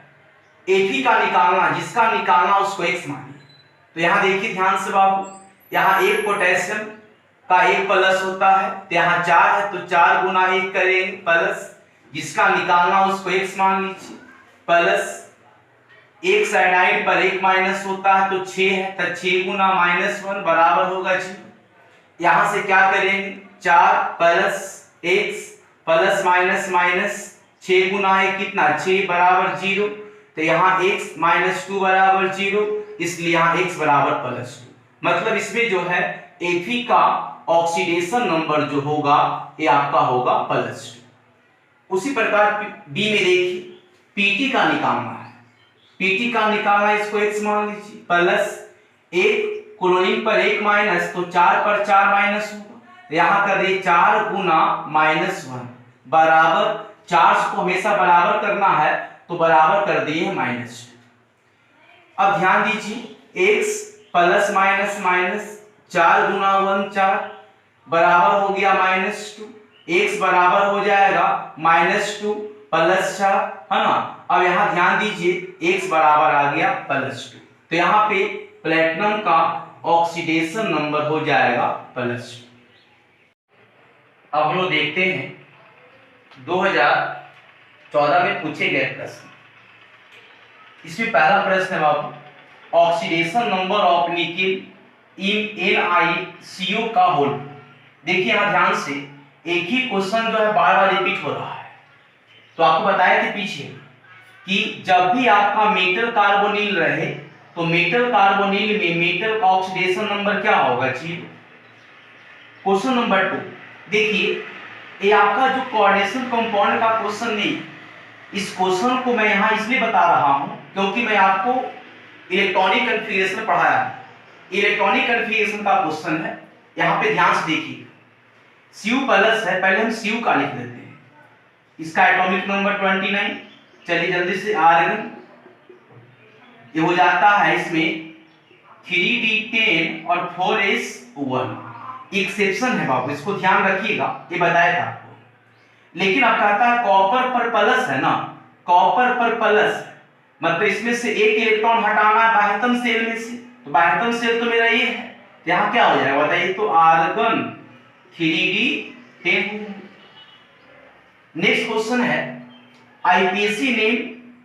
Fe का निकालना, जिसका निकालना उसको x मानिए। तो यहाँ देखिए ध्यान से बाबू, यहाँ एक पोटेशियम का एक प्लस होता है, तो यहाँ 4 है तो 4 गुना 1 करेंगे प्लस, जिसका निकालना उसको x मान लीजिए, प्लस एक साइनाइड पर एक माइनस होता है तो 6 है तो 6 गुना -1 बराबर होगा 0। यहाँ से क्या करेंगे, 4 plus x plus minus minus, 6 गुना 1 कितना, 6 बराबर 0, तो यहाँ x -2 बराबर 0, इसलिए यहाँ x बराबर +2। मतलब इसमें जो है Fe का ऑक्सीडेशन नंबर जो होगा ये आपका होगा +2। उसी प्रकार बी में देखिए Pt का निकालना है, Pt का निकालना, इसको x मान लीजिए, प्लस एक क्लोरीन पर एक माइनस तो 4 पर 4 माइनस होगा, यहाँ कर दिए 4 गुना -1 बराबर, 4 को हमेशा बराबर करना है तो बराबर कर दिए -2। अब ध्यान दीजिए x प्लस माइनस माइनस, 4 गुना 1 4 बराबर हो गया -2, x बराबर हो जाएगा -2 प्लस 4, है ना। अब यहाँ ध्यान दीजिए x बराबर आ गया +2, तो यहाँ पे प्लेटिनम का ऑक्सीडेशन नंबर हो जाएगा +2। अब हम लोग देखते हैं 2014 में पूछे गए प्रश्न। इसमें पहला प्रश्न है बाबू, oxidation number of nickel in NiCO का होल। देखिए यहाँ ध्यान से, एक ही क्वेश्चन जो है बार बार रिपीट हो रहा है। तो आपको बताए थे पीछे कि जब भी आपका मेटल कार्बोनिल रहे तो मेटल कार्बोनिल में मेटल का ऑक्सीडेशन नंबर क्या होगा, 0। क्वेश्चन नंबर 2 देखिए, ये आपका जो कोऑर्डिनेशन कंपाउंड का क्वेश्चन नहीं, इस क्वेश्चन को मैं यहाँ इसलिए बता रहा हूँ क्योंकि मैं आपको इलेक्ट्रॉनिक कन्फिगरेशन पढ़ाया है। इलेक्ट्रॉनिक कन्फिगरेशन का क्वेश्चन है, यहाँ पे ध्यान से देखिए, Cu प्लस है, पहले हम Cu का लिख देते हैं, इसका एटॉमिक नंबर 29। चलिए जल्दी से आर्गन ये हो जाता है इसमें 3d10 और 4s1। एक्सेप्शन है बाबू, इसको ध्यान रखिएगा, ये बताया था आपको। लेकिन अब कहता है कॉपर पर प्लस है ना, कॉपर पर प्लस, मतलब इसमें से एक इलेक्ट्रॉन हटाना है बाह्यतम सेल में से, तो बाह्यतम सेल तो मेरा ये है, यहाँ क्या हो जाएगा बताइए, तो आर्गन 3d10। नेक्स्ट क्वेश्चन है आईपीएससी नेम,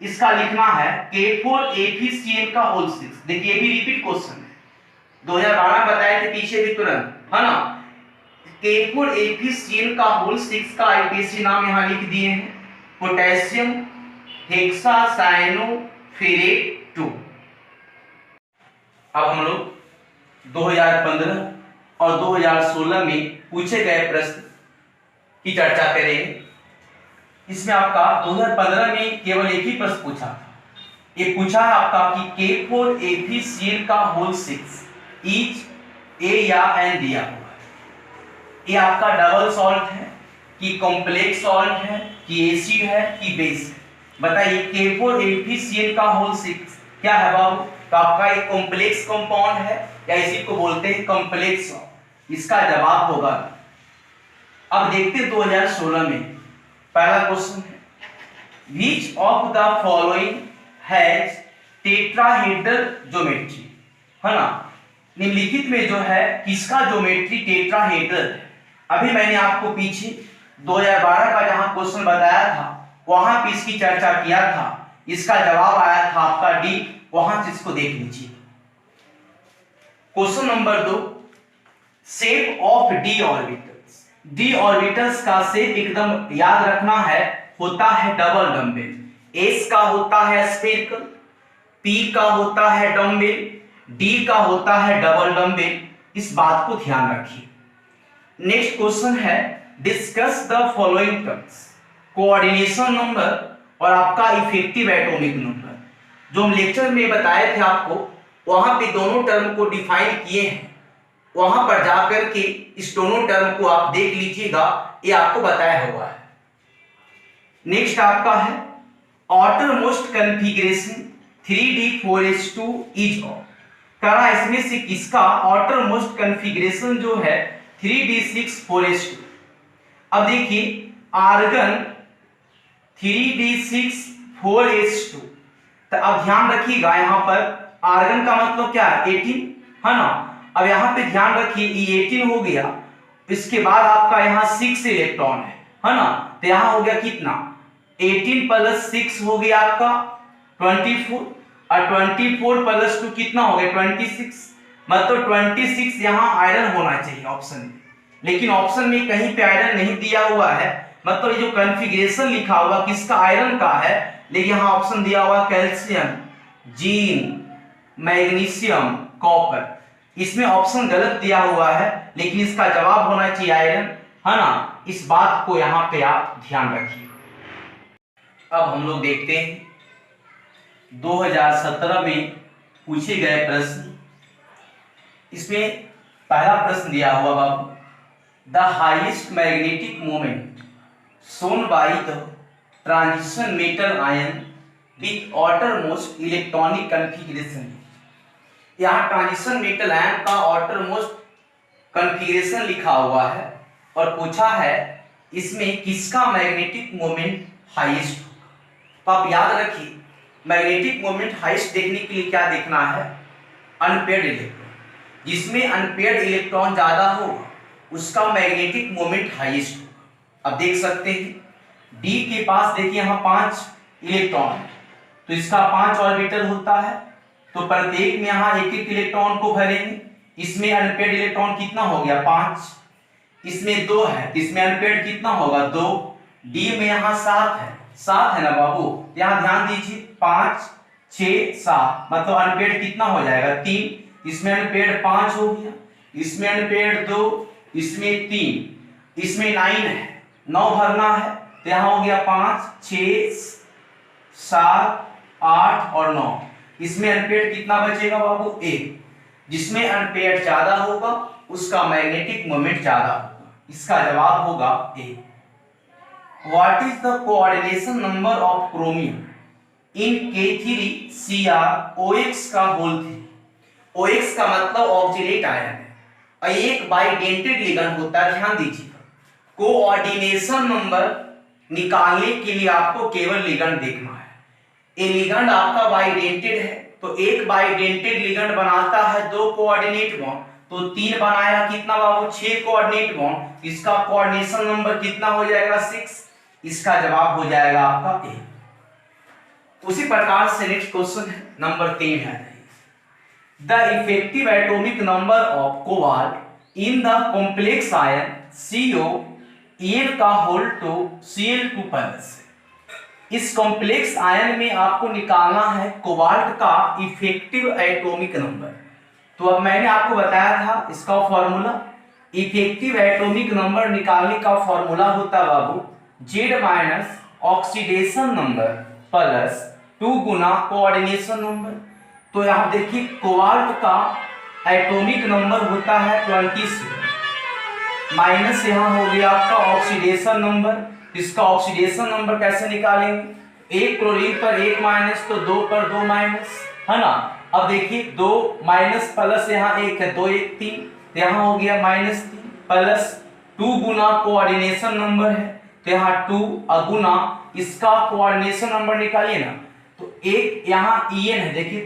इसका लिखना है K4AgCl का होल 6। देखिए ये भी रिपीट क्वेश्चन है, 2012 बताए थे पीछे भी तुरंत, है ना। K4AgCl का होल 6 का आईपीएससी नाम यहाँ लिख दिए हैं, पोटेशियम हेक्सासाइनोफेरेट 2। अब हम लोग 2015 और 2016 में पूछे गए प्रश्न की चर्चा करेंगे। इसमें आपका 2015 में केवल एक ही प्रश्न पूछा था, ये पूछा है आपका कि K4AgCl का होल 6 इज A या N दिया हुआ है, ये आपका डबल सॉल्ट है कि कॉम्प्लेक्स सॉल्ट है कि एसिड है कि बेस है, बताइए। K4AgCl का होल 6 क्या है बाबू, तो आपका एक कॉम्प्लेक्स कंपाउंड है या इसी को बोलते हैं कॉम्प्लेक्स, इसका जवाब होगा। अब देखते हैं 2016 में पहला क्वेश्चन है, which of the following has tetrahedral geometry, है ना। निम्नलिखित में जो है किसका ज्योमेट्री टेट्राहेड्रल है। अभी मैंने आपको पीछे 2012 का जहां क्वेश्चन बताया था वहां पे इसकी चर्चा किया था, इसका जवाब आया था आपका डी, वहां से इसको देख लीजिए। Question number 2, shape of D orbitals. D orbitals का शेप एकदम याद रखना है, होता है डबल डम्बेल। एस का होता है स्फेरिकल, पी का होता है डम्बेल, डी का होता है डबल डम्बेल, इस बात को ध्यान रखिए। नेक्स्ट क्वेश्चन है, discuss the following terms. Coordination number और आपका इफेक्टिव एटॉमिक नंबर, जो हम लेक्चर में बताए थे आपको, वहां पे दोनों टर्म को डिफाइन किए हैं, वहां पर जाकर के इस दोनों टर्म को आप देख लीजिएगा, ये आपको बताया हुआ है। नेक्स्ट आपका है outermost configuration 3d4s2 is of, करा इसमें से किसका ऑटर मोस्ट कॉन्फ़िगरेशन जो है 3d6 4s2। अब देखिए आर्गन 3d6 4s2, तो अब ध्यान रखिएगा यहाँ पर आर्गन का मतलब क्या है 18, है ना। अब यहाँ पे ध्यान रखिए ये 18 हो गया, इसके बाद आपका यहाँ 6 इलेक्ट्रॉन है ना, तो यहाँ हो गया कितना 18 प्लस 6 हो गया आपका 24, और 24 प्लस 2 कितना हो गया 26, मतलब 26 यहाँ आयरन होना चाहिए ऑप्शन में, लेकिन ऑप्शन में कहीं पे आयरन नहीं दिया हुआ है, मतलब ये जो कॉन्फ़िगरेशन लिखा हुआ किसका आयरन का है, लेकिन यहाँ ऑप्शन दिया हुआ कैल्शियम, जिंक, मैग्नीशियम, कॉपर, इसमें ऑप्शन गलत दिया हुआ है, लेकिन इसका जवाब होना चाहिए आयरन, है ना। इस बात को यहाँ पे आप ध्यान रखिए। अब हम लोग देखते हैं 2017 में पूछे गए प्रश्न। इसमें पहला प्रश्न दिया हुआ बाबू, the highest magnetic moment shown by the transition metal ion with outermost electronic configuration. यहाँ ट्रांजिशन मेटल आयन का outermost कॉन्फ़िगरेशन लिखा हुआ है और पूछा है इसमें किसका मैग्नेटिक मोमेंट हाईएस्ट होगा। तो आप याद रखिए मैग्नेटिक मोमेंट हाईएस्ट देखने के लिए क्या देखना है, अनपेयर्ड इलेक्ट्रॉन, जिसमें अनपेयर्ड इलेक्ट्रॉन ज्यादा होगा उसका मैग्नेटिक मोमेंट हाईएस्ट होगा। अब देख सकते हैं डी के पास देखिए यहाँ 5 इलेक्ट्रॉन है, तो इसका 5 ऑर्बिटल होता है, तो प्रत्येक में यहाँ एक एक इलेक्ट्रॉन को भरेंगे। इसमें अनपेयर्ड इलेक्ट्रॉन कितना हो गया 5, इसमें 2 है, इसमें अनपेयर्ड कितना होगा 2, डी में यहाँ 7 है ना बाबू, यहाँ ध्यान दीजिए 5 6 7, मतलब अनपेयर्ड कितना हो जाएगा 3, इसमें अनपेयर्ड 5 हो गया, इसमें अनपेयर्ड 2, इसमें 3, इसमें 9 है, 9 भरना है, तो यहाँ हो गया 5 6 7 8 और 9, इसमें अनपेयर्ड कितना बचेगा बाबू 1, जिसमें अनपेयर्ड ज्यादा होगा उसका मैग्नेटिक मोमेंट ज्यादा होगा, इसका जवाब होगा A. What is the coordination number of chromium in K3CrOX का होल 3। OX का मतलब ऑक्सीडेट आयन है और एक बाइडेंटेड लिगेंड होता है। ध्यान दीजिएगा, कोऑर्डिनेशन नंबर निकालने के लिए आपको केवल लिगेंड देखना है। ये लिगेंड आपका बाइडेंटेड है तो एक बाइडेंटेड लिगेंड बनाता है 2 कोऑर्डिनेट बॉन्ड, तो 3 बनाया कितना बाबू 6 कोऑर्डिनेट बॉन्ड। इसका कोऑर्डिनेशन नंबर कितना हो जाएगा 6। इसका जवाब हो जाएगा आपका ए। उसी प्रकार से नेक्स्ट क्वेश्चन है नंबर 3 है, the effective atomic number of cobalt in the complex ion COEn का होल टू Cl2+। इस कॉम्प्लेक्स आयन में आपको निकालना है कोबाल्ट का इफेक्टिव एटॉमिक नंबर। तो अब मैंने आपको बताया था इसका फॉर्मूला, इफेक्टिव एटॉमिक नंबर निकालने का फॉर्मूला होता है बाबू Z minus oxidation number plus 2 गुना कोऑर्डिनेशन नंबर। तो यहाँ देखिए कोबाल्ट का एटॉमिक नंबर होता है 26 माइनस यहाँ हो गया आपका ऑक्सीडेशन नंबर। इसका ऑक्सीडेशन नंबर कैसे निकालेंगे, 1 क्लोरीन पर 1 माइनस तो 2 पर 2 माइनस, है ना। अब देखिए 2 माइनस प्लस यहाँ 1 है, 2 1 3, यहाँ हो गया -3 प्लस 2 गुना कोऑर्डिनेशन नंबर है तो यहाँ 2 अगुना इसका कोऑर्डिनेशन नंबर निकालिए ना, तो एक यहाँ En है देखिए,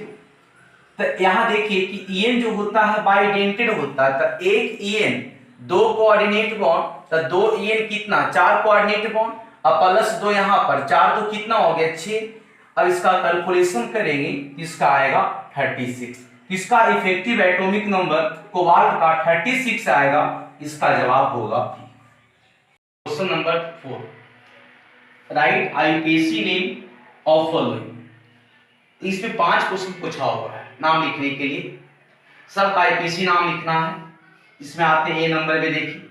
तो यहाँ देखिए कि En जो होता है बाइडेंटेड होता है, तो एक En 2 कोऑर्डिनेट बॉन्ड, तो 2 En कितना 4 कोऑर्डिनेट बॉन्ड और प्लस 2 यहाँ पर 4 तो कितना हो गया 6। अब इसका कैलकुलेशन करेंगे इसका आएगा 36। इसका इफेक्टिव एटॉमिक नंबर कोबाल्ट का 36 आएगा। इसका जवाब होगा question number 4, right IPC name of following. इसमें 5 क्वेश्चन पूछा हुआ है नाम लिखने के लिए, सबका आईपीसी नाम लिखना है। इसमें आते हैं ए नंबर में देखिए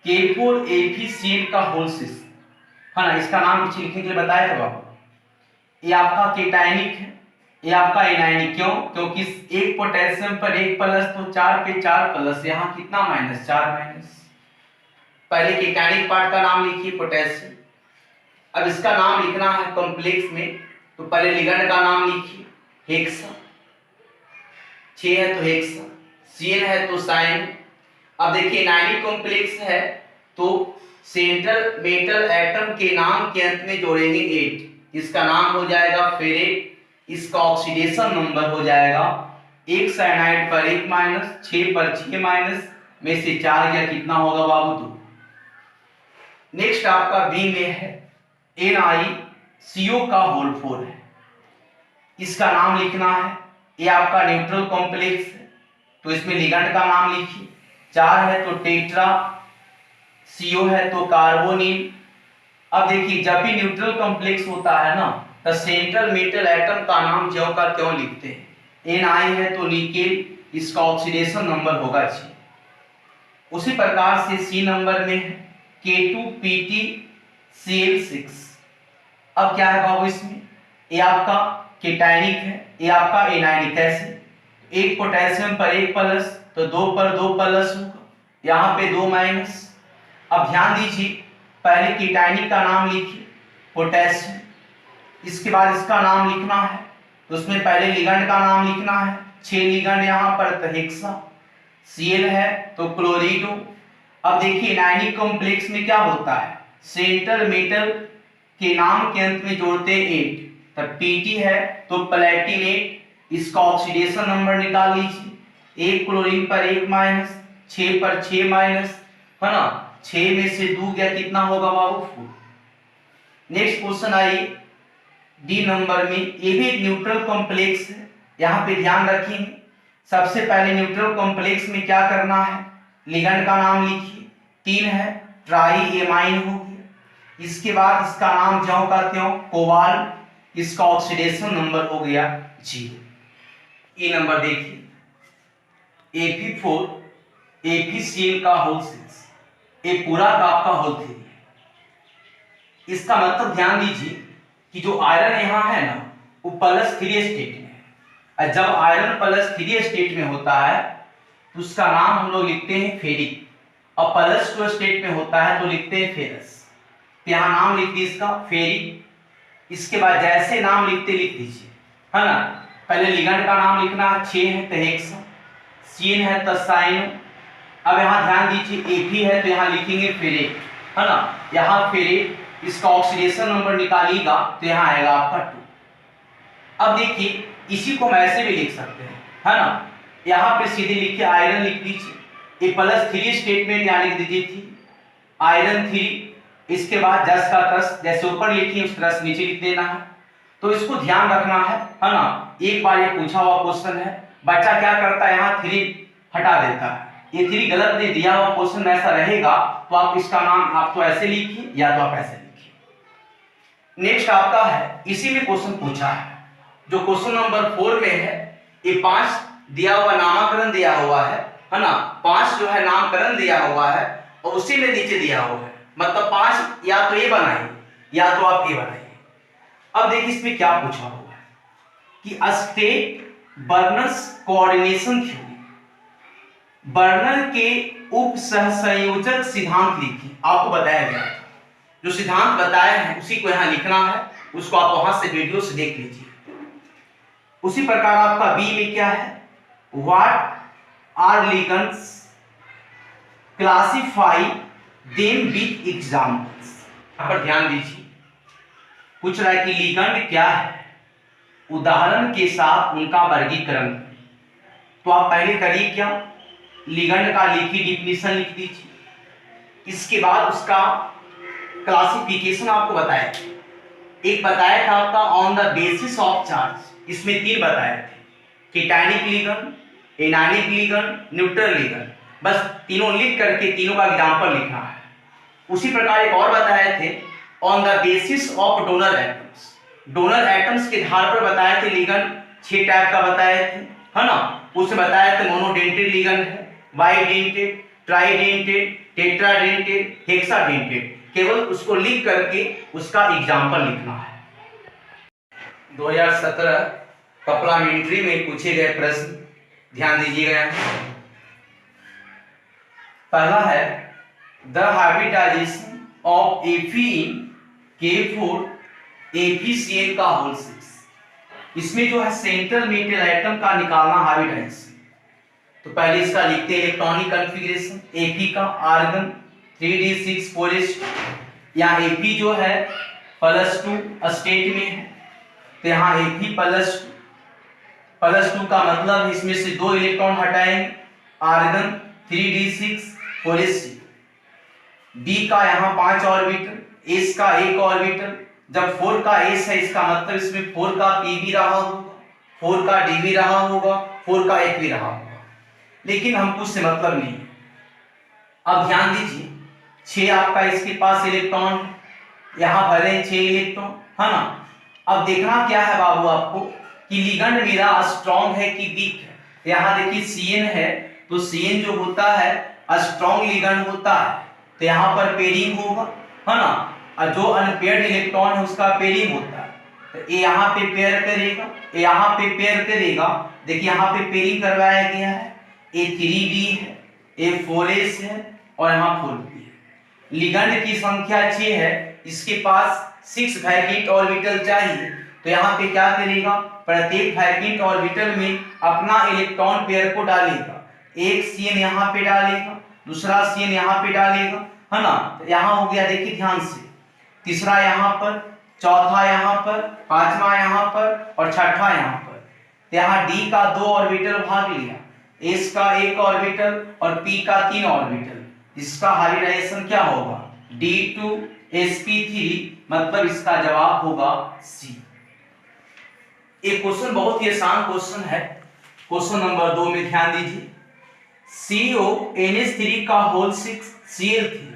K4AgCl का होल 6, है ना। इसका नाम कुछ लिखने के लिए बताया था बाबू, ये आपका केटायनिक है, ये आपका एनायनिक। क्यों, क्योंकि एक पोटेशियम पर 1 प्लस तो 4 पे 4 प्लस, यहाँ कितना -4 माइनस। पहले केटायनिक पार्ट का नाम लिखिए पोटेशियम। अब इसका नाम लिखना है कॉम्प्लेक्स में, तो पहले लिगेंड का नाम लिखिए हेक्सा, 6 है तो हेक्सा, Cl है तो साइन। अब देखिए एनायनिक कॉम्प्लेक्स है तो सेंट्रल मेटल एटम के नाम के अंत में जोड़ेंगे 8, इसका नाम हो जाएगा फेरेट। इसका ऑक्सीडेशन नंबर हो जाएगा 1 साइनाइड पर 1 माइनस, 6 पर 6 माइनस में से 4 गया, कितना होगा बाबू 2। नेक्स्ट आपका बी में है NiCO का होल 4 है, इसका नाम लिखना है, ये आपका न्यूट्रल कॉम्प्लेक्स है तो इसमें लिगेंड का नाम लिखिए, 4 है तो टेट्रा, CO है तो कार्बोनिल। अब देखिए जब भी न्यूट्रल कॉम्प्लेक्स होता है ना, तो सेंट्रल मेटल एटम का नाम ज्यों का त्यों लिखते हैं। Na है तो निकेल, इसका ऑक्सीडेशन नंबर होगा 6। उसी प्रकार से सी नंबर में है K2PtCl6। अब क्या है बाबू इसमें, ये आपका केटायनिक है, ये आपका एनायनिक। कैसे, 1 पोटेशियम पर 1 प्लस तो 2 पर 2 प्लस होगा, यहाँ पे 2 माइनस। अब ध्यान दीजिए पहले केटायनिक का नाम लिखिए पोटेशियम, इसके बाद इसका नाम लिखना है, तो उसमें पहले लिगेंड का नाम लिखना है, 6 लिगेंड यहाँ पर, तो हेक्सा, Cl है तो क्लोरीडो। अब देखिए एनायनिक कॉम्प्लेक्स में क्या होता है, सेंट्रल मेटल के नाम के अंत में जोड़ते 8, तब Pt है तो प्लेटिनेट, इसका ऑक्सीडेशन नंबर निकाल लीजिए, 1 क्लोरीन पर 1 माइनस, 6 पर 6 माइनस, है ना। 6 में से 2 गया, कितना होगा बाबू 4। नेक्स्ट क्वेश्चन आइए डी नंबर में, ये भी एक न्यूट्रल कॉम्प्लेक्स है। यहाँ पे ध्यान रखिए सबसे पहले न्यूट्रल कॉम्प्लेक्स में क्या करना है, लिगेंड का नाम लिखिए, 3 है ट्राई एमाइन हो गया, इसके बाद इसका नाम ज्यों का त्यों कोबाल्ट, इसका ऑक्सीडेशन नंबर हो गया 0। ये नंबर देखिए Ap4AgCl का होल 6, ये पूरा का आपका होल 3 है। इसका मतलब ध्यान दीजिए कि जो आयरन यहाँ है ना वो +3 स्टेट में है, और जब आयरन +3 स्टेट में होता है तो उसका नाम हम लोग लिखते हैं फेरिक, और +2 स्टेट में होता है तो लिखते हैं फेरस। तो यहाँ नाम लिख दिए इसका फेरिक, इसके बाद जैसे नाम लिखते लिख दीजिए, है ना। पहले लिगेंड का नाम लिखना है, 6 है तो हेक्सा, सीएन है तो साइनो। अब यहाँ ध्यान दीजिए एफी है तो यहाँ लिखेंगे फेरेट, है ना। यहाँ फेरेट, इसका ऑक्सीडेशन नंबर निकालिएगा तो यहाँ आएगा आपका 2। अब देखिए इसी को हम ऐसे भी लिख सकते हैं, है ना। यहाँ पे सीधे लिखिए आयरन लिख दीजिए, A+3 स्टेटमेंट यहाँ लिख दीजिए थी आयरन 3। इसके बाद 10 का 10 जैसे ऊपर लिखिए उस तरह से नीचे लिख देना है। तो इसको ध्यान रखना है ना। एक बार ये पूछा हुआ क्वेश्चन है, बच्चा क्या करता है यहाँ 3 हटा देता है, ये 3 गलत नहीं दिया हुआ क्वेश्चन में ऐसा रहेगा तो आप इसका नाम आप तो ऐसे लिखिए या तो आप ऐसे लिखिए। नेक्स्ट आपका है, इसी में क्वेश्चन पूछा है जो क्वेश्चन नंबर 4 में है। ये 5 दिया हुआ नामकरण दिया हुआ है ना। 5 जो है नामकरण दिया हुआ है और उसी में नीचे दिया हुआ है, मतलब 5 या तो ये बनाइए या तो आप ये बनाइए। अब देखिए इसमें क्या पूछा हुआ है कि state Werner's coordination theory, Werner के उप सहसंयोजक सिद्धांत लिखिए। आपको बताया गया था, जो सिद्धांत बताए हैं उसी को यहाँ लिखना है, उसको आप वहां से वीडियो से देख लीजिए। उसी प्रकार आपका बी में क्या है, what are ligands, classify them with examples. यहाँ पर ध्यान दीजिए, पूछ रहा है कि लिगेंड क्या है, उदाहरण के साथ उनका वर्गीकरण। तो आप पहले करिए क्या, लिगेंड का लिखिए डिफिनीशन लिख दीजिए, इसके बाद उसका क्लासिफिकेशन आपको बताया। एक बताया था आपका on the basis of charge, इसमें 3 बताए थे, cationic ligand, anionic ligand, neutral ligand. बस तीनों लिख करके तीनों का एग्जांपल लिखना है। उसी प्रकार एक और बताए थे on the basis of donor atoms, donor atoms के आधार पर बताए थे लिगेंड 6 टाइप का बताए थे, है ना। उसमें बताया था मोनोडेंटेड लिगेंड है, बाइडेंटेड, ट्राइडेंटेड, टेट्राडेंटेड, हेक्साडेंटेड। केवल उसको लिख करके उसका एग्जांपल लिखना है। 2017 सप्लीमेंट्री में पूछे गए प्रश्न ध्यान दीजिएगा। पहला है the hybridization of Fe in K4 AgCl का होल 6। इसमें जो है सेंट्रल मेटल एटम का निकालना हाइब्रिडाइजेशन। तो पहले इसका लिखते हैं इलेक्ट्रॉनिक कॉन्फ़िगरेशन, Fe का आर्गन 3d6 4s। यहाँ Fe जो है +2 स्टेट में है, तो यहाँ Fe +2 का मतलब इसमें से 2 इलेक्ट्रॉन हटाएंगे, आर्गन 3d6 4s। D का यहाँ 5 ऑर्बिटल, S का 1 ऑर्बिटल। जब 4 का S है इसका मतलब इसमें 4 का P भी रहा होगा, 4 का D भी रहा होगा, 4 का 1 भी रहा होगा, लेकिन हमको उससे मतलब नहीं है। अब ध्यान दीजिए 6 आपका इसके पास इलेक्ट्रॉन, यहाँ भरे 6 इलेक्ट्रॉन, है ना। अब देखना क्या है बाबू आपको कि लिगेंड मेरा स्ट्रॉन्ग है कि वीक है। यहाँ देखिए Cn है, तो Cn जो होता है स्ट्रॉन्ग लिगेंड होता है, तो यहाँ पर पेयरिंग होगा, है ना। और जो अनपेयर्ड इलेक्ट्रॉन है उसका पेयरिंग होता है, तो ये यहाँ पे पेयर करेगा, यहाँ पे पेयर करेगा। देखिए यहाँ पे पेयरिंग करवाया गया है, A3D है, A4s है और यहाँ 4p है। लिगेंड की संख्या 6 है, इसके पास 6 वैकेंट ऑर्बिटल चाहिए, तो यहाँ पे क्या करेगा, प्रत्येक वैकेंट ऑर्बिटल में अपना इलेक्ट्रॉन पेयर को डालेगा। एक Cn यहाँ पे डालेगा, दूसरा Cn यहाँ पे डालेगा, है ना। तो यहाँ हो गया, देखिए ध्यान से, तीसरा यहाँ पर, चौथा यहाँ पर, पांचवा यहाँ पर और छठा यहाँ पर। तो यहाँ D का 2 ऑर्बिटल भाग लिया, S का 1 ऑर्बिटल और P का 3 ऑर्बिटल। इसका हाइब्रिडाइजेशन क्या होगा, D2sp3, मतलब इसका जवाब होगा C। एक क्वेश्चन बहुत ही आसान क्वेश्चन है, क्वेश्चन नंबर 2 में ध्यान दीजिए। CONH3 का whole 6 Cl3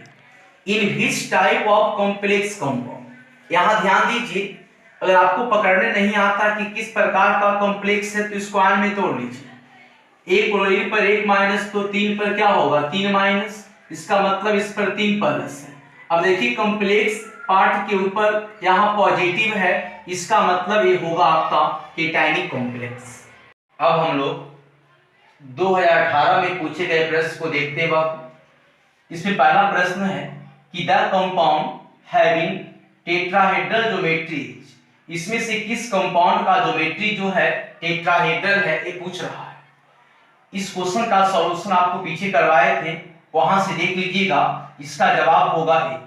in which type of complex compound. यहाँ ध्यान दीजिए, अगर आपको पकड़ने नहीं आता कि किस प्रकार का कॉम्प्लेक्स है तो इसको आन में तोड़ लीजिए। 1 क्लोरीन पर 1 माइनस, तो 3 पर क्या होगा 3 माइनस, इसका मतलब इस पर 3 प्लस है। अब देखिए कॉम्प्लेक्स पार्ट के ऊपर यहाँ पॉजिटिव है, इसका मतलब ये होगा आपका केटायनिक कॉम्प्लेक्स। अब हम लोग 2018 में पूछे गए प्रश्न को देखते हैं बाबू। इसमें पहला प्रश्न है कि the compound having tetrahedral geometry इसमें से किस कंपाउंड का ज्योमेट्री जो है टेट्राहेड्रल है, ये पूछ रहा है। इस क्वेश्चन का सॉल्यूशन आपको पीछे करवाए थे, वहां से देख लीजिएगा, इसका जवाब होगा ए।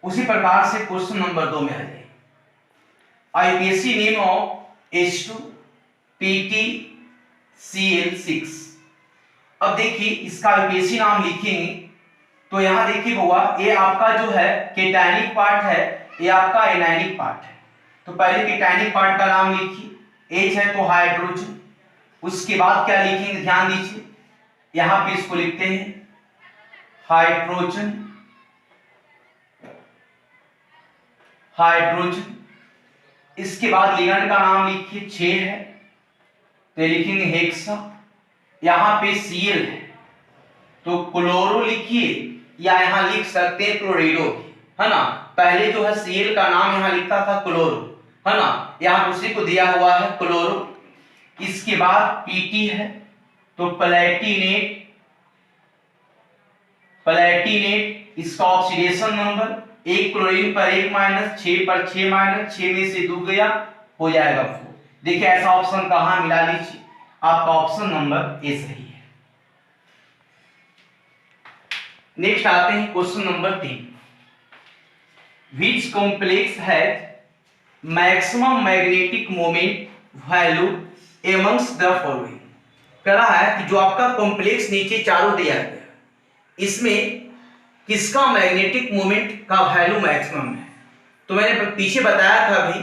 उसी प्रकार से क्वेश्चन नंबर 2 में आ जाए, आईपीएसी नेम ऑफ H2PtCl6। अब देखिए इसका आईपीएसी नाम लिखेंगे तो यहां देखिए हुआ, ये आपका जो है केटायनिक पार्ट है, ये आपका एनायनिक पार्ट है। तो पहले केटायनिक पार्ट का नाम लिखिए, H है तो हाइड्रोजन। उसके बाद क्या लिखेंगे, ध्यान दीजिए, यहां पे इसको लिखते हैं हाइड्रोजन, हाइड्रोजन। इसके बाद लिगेंड का नाम लिखिए, 6 है तो लिखेंगे हेक्सा। यहां पे Cl है तो क्लोरो लिखिए, या यहां लिख सकते हैं क्लोरिडो, है ना। पहले जो है Cl का नाम यहां लिखता था क्लोरो, है ना, यहां उसी को दिया हुआ है क्लोरो। इसके बाद Pt है तो प्लेटिनेट, प्लेटिनेट। इसका ऑक्सीडेशन नंबर 1 क्लोरीन पर 1 माइनस, 6 पर 6 माइनस, 6 में से 2 गया, हो जाएगा 4। देखिए ऐसा ऑप्शन कहां मिला, लीजिए आपका ऑप्शन नंबर ए सही है। नेक्स्ट आते हैं question number 3, which complex has maximum magnetic moment value amongst the following. कह रहा है कि जो आपका कॉम्प्लेक्स नीचे चारों दिया गया, इसमें किसका मैग्नेटिक मोमेंट का वैल्यू मैक्सिमम है। तो मैंने पीछे बताया था अभी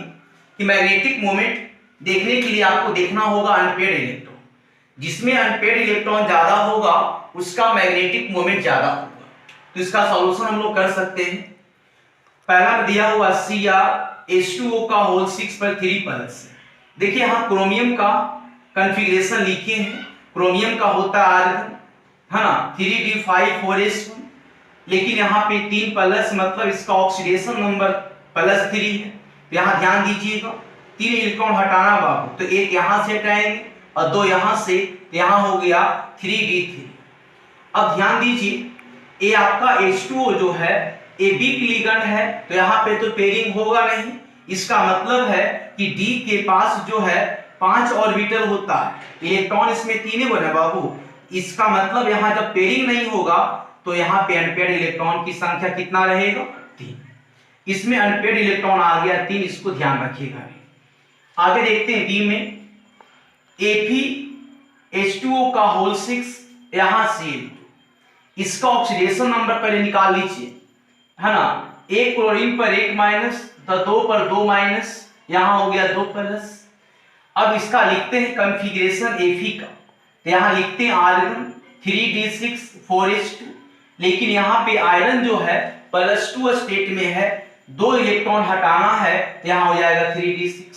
कि मैग्नेटिक मोमेंट देखने के लिए आपको देखना होगा अनपेयर्ड इलेक्ट्रॉन, जिसमें अनपेयर्ड इलेक्ट्रॉन ज्यादा होगा उसका मैग्नेटिक मोमेंट ज्यादा होगा। तो इसका सॉल्यूशन हम लोग कर सकते हैं। पहला में दिया हुआ Cr H2O का होल 6 पर 3 प्लस। देखिए यहां क्रोमियम का कॉन्फ़िगरेशन लिखे हैं, क्रोमियम का होता है आर्गन, है ना, 3d5 4s1, लेकिन यहाँ पे 3 प्लस मतलब इसका ऑक्सीडेशन नंबर +3 है। तो यहाँ ध्यान दीजिएगा, 3 इलेक्ट्रॉन हटाना बाबू, तो एक यहाँ से हटाएंगे और 2 यहाँ से, तो यहाँ हो गया 3d3। अब ध्यान दीजिए, ये आपका H2O जो है ये वीक लिगेंड है, तो यहाँ पे तो पेयरिंग होगा नहीं। इसका मतलब है कि D के पास जो है 5 ऑर्बिटल होता है, इलेक्ट्रॉन इसमें 3 बने बाबू। इसका मतलब यहाँ जब पेयरिंग नहीं होगा तो यहाँ पे अनपेयर्ड इलेक्ट्रॉन की संख्या कितना रहेगा, 3। इसमें अनपेयर्ड इलेक्ट्रॉन आ गया 3, इसको ध्यान रखिएगा। आगे देखते हैं बी में, Fe H2O का होल 6, यहाँ Cl। इसका ऑक्सीडेशन नंबर पहले निकाल लीजिए, है ना, 1 क्लोरीन पर 1 माइनस, 2 पर 2 माइनस, यहां हो गया 2 प्लस। अब इसका लिखते हैं कॉन्फ़िगरेशन Fe का, तो यहां लिखते हैं आर्गन 3d6 4s2, लेकिन यहां पे आयरन जो है +2 स्टेट में है, 2 इलेक्ट्रॉन हटाना है, तो यहां हो जाएगा 3d6।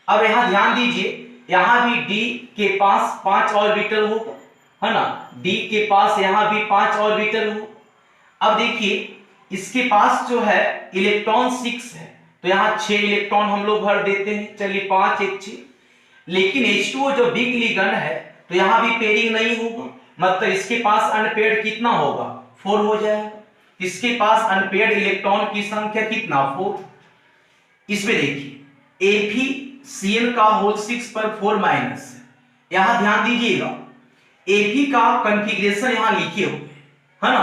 अब यहां ध्यान दीजिए, यहां भी D के पास 5 ऑर्बिटल होगा, है ना, D के पास यहां भी 5 ऑर्बिटल हो। अब देखिए इसके पास जो है इलेक्ट्रॉन 6 है, तो यहां 6 इलेक्ट्रॉन हम लोग भर देते हैं, चलिए 5 1 6। लेकिन H2O जो वीक लिगेंड है तो यहां भी पेयरिंग नहीं होगा, मतलब इसके पास अनपेयर्ड कितना होगा, 4 हो जाएगा। इसके पास अनपेयर्ड इलेक्ट्रॉन की संख्या कितना, 4। इसमें देखिए FeCl का होल 6 पर 4 माइनस है। यहां ध्यान दीजिएगा, Fe का कॉन्फ़िगरेशन यहां लिखे हुए, है ना,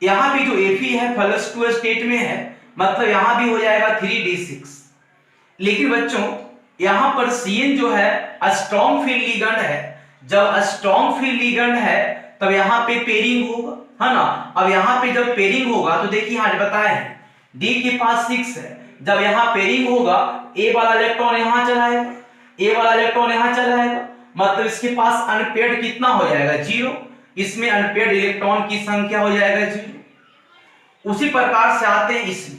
यहां भी जो Fe है +2 स्टेट में है, मतलब यहां भी हो जाएगा 3d6। लेकिन बच्चों यहां पर Cn जो है स्ट्रॉन्ग फील्ड लिगेंड है, जब स्ट्रॉन्ग फील्ड लिगेंड है तब यहां पे पेयरिंग होगा, है ना। अब यहां पे जब पेयरिंग होगा तो देखिए आज बताए हैं D के पास 6 है, जब यहां पेयरिंग होगा A वाला इलेक्ट्रॉन यहां चलाएगा, A वाला इलेक्ट्रॉन यहां चलाएगा, मतलब इसके पास अनपेयर्ड कितना हो जाएगा, 0। इसमें अनपेयर्ड इलेक्ट्रॉन की संख्या हो जाएगा 0। उसी प्रकार से आते हैं इसमें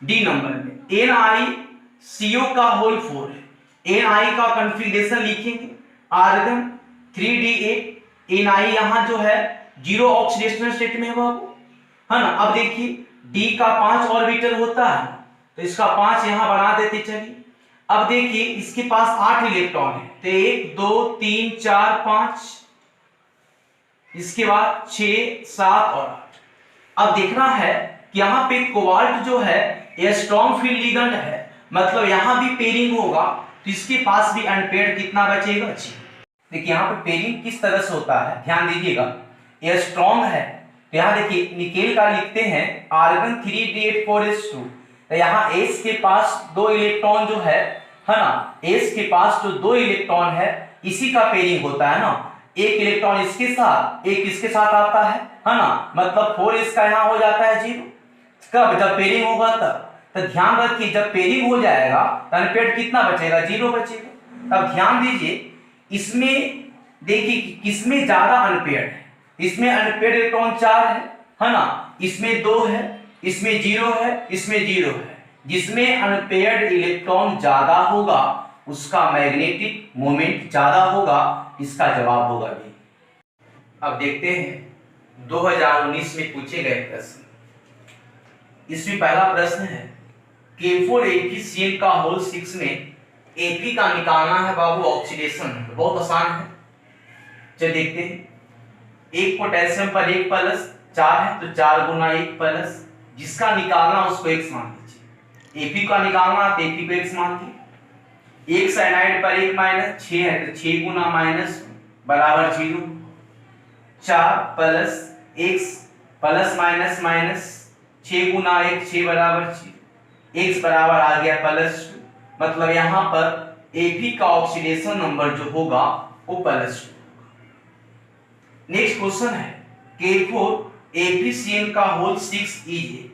डी नंबर में, NiCO का होल 4 है, Ni का कॉन्फ़िगरेशन लिखेंगे आर्गन 3d8, Ni यहां जो है 0 ऑक्सीडेशनल स्टेट में है बाबू, है ना। अब देखिए D का 5 ऑर्बिटल होता है, तो इसका 5 यहां बना देते चलिए। अब देखिए इसके पास 8 इलेक्ट्रॉन है, तो 1 2 3 4 5, इसके बाद 6 7 और 8। अब देखना है कि यहाँ पे कोबाल्ट जो है ये स्ट्रॉन्ग फील्ड लिगेंड है, मतलब यहाँ भी पेयरिंग होगा तो इसके पास भी अनपेयर्ड कितना बचेगा, जी। देखिए यहाँ पे पेयरिंग किस तरह से होता है, ध्यान दीजिएगा। ये स्ट्रॉन्ग है तो यहाँ देखिए निकेल का लिखते हैं आर्गन 3d8 4s2, तो यहाँ एस के पास 2 इलेक्ट्रॉन जो है ना, एस के पास जो 2 इलेक्ट्रॉन है इसी का पेयरिंग होता है ना। एक इलेक्ट्रॉन इसके साथ एक इसके साथ आता है ना, मतलब 4 इसका यहाँ हो जाता है 0। कब, जब पेयरिंग होगा तब। तो ध्यान रखिए जब पेयरिंग हो जाएगा तो अनपेयर्ड कितना बचेगा, 0 बचेगा। तब ध्यान दीजिए इसमें देखिए किसमें ज्यादा अनपेयर्ड है, इसमें अनपेयर्ड इलेक्ट्रॉन 4 है ना, इसमें 2 है, इसमें 0 है, इसमें 0 है। जिसमें अनपेयर्ड इलेक्ट्रॉन ज्यादा होगा उसका मैग्नेटिक मोमेंट ज्यादा होगा, इसका जवाब होगा बी। अब देखते हैं 2019 में पूछे गए प्रश्न। इसमें पहला प्रश्न है K4AgCl का होल 6 में Ap का निकालना है बाबू ऑक्सीडेशन। बहुत आसान है, चलिए देखते हैं। एक पोटेशियम पर 1 प्लस 4 है तो 4 गुना 1 प्लस, जिसका निकालना उसको x मान लीजिए। Ap का निकालना तो Ap को x मान लीजिए। एक साइनाइड पर 1 माइनस 6 है तो 6 गुना माइनस बराबर 0। 4 plus x plus minus minus 6 गुना 1 6 बराबर 0, x बराबर आ गया +2, मतलब यहाँ पर Ap का ऑक्सीडेशन नंबर जो होगा वो +2। नेक्स्ट क्वेश्चन है K4AgCl का होल 6 इज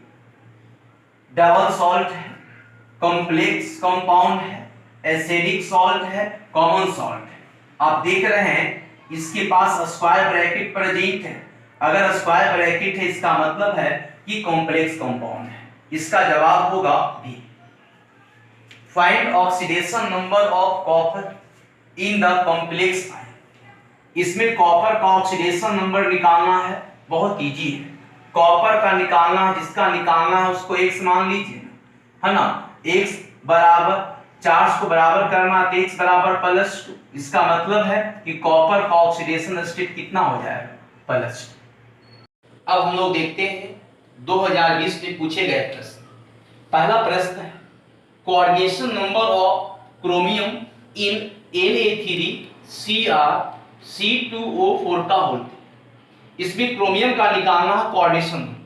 डबल सॉल्ट है, कॉम्प्लेक्स कंपाउंड है, एसिडिक सॉल्ट है, कॉमन सॉल्ट है। आप देख रहे हैं इसके पास स्क्वायर ब्रैकेट प्रेजेंट है। अगर स्क्वायर ब्रैकेट है इसका मतलब है कि कॉम्प्लेक्स कंपाउंड है, इसका जवाब होगा B. Find oxidation number of copper in the complex ion. इसमें कॉपर का ऑक्सीडेशन नंबर निकालना है, बहुत इजी है। कॉपर का निकालना है, जिसका निकालना है उसको x मान लीजिए है ना। x बराबर 4 को बराबर करना तो x बराबर +2, इसका मतलब है कि कॉपर का ऑक्सीडेशन स्टेट कितना हो जाएगा, +2। अब हम लोग देखते हैं 2020 में पूछे गए प्रश्न। पहला प्रश्न है coordination number of chromium in Na3Cr(C2O4) का होल। इसमें क्रोमियम का निकालना है कोऑर्डिनेशन नंबर।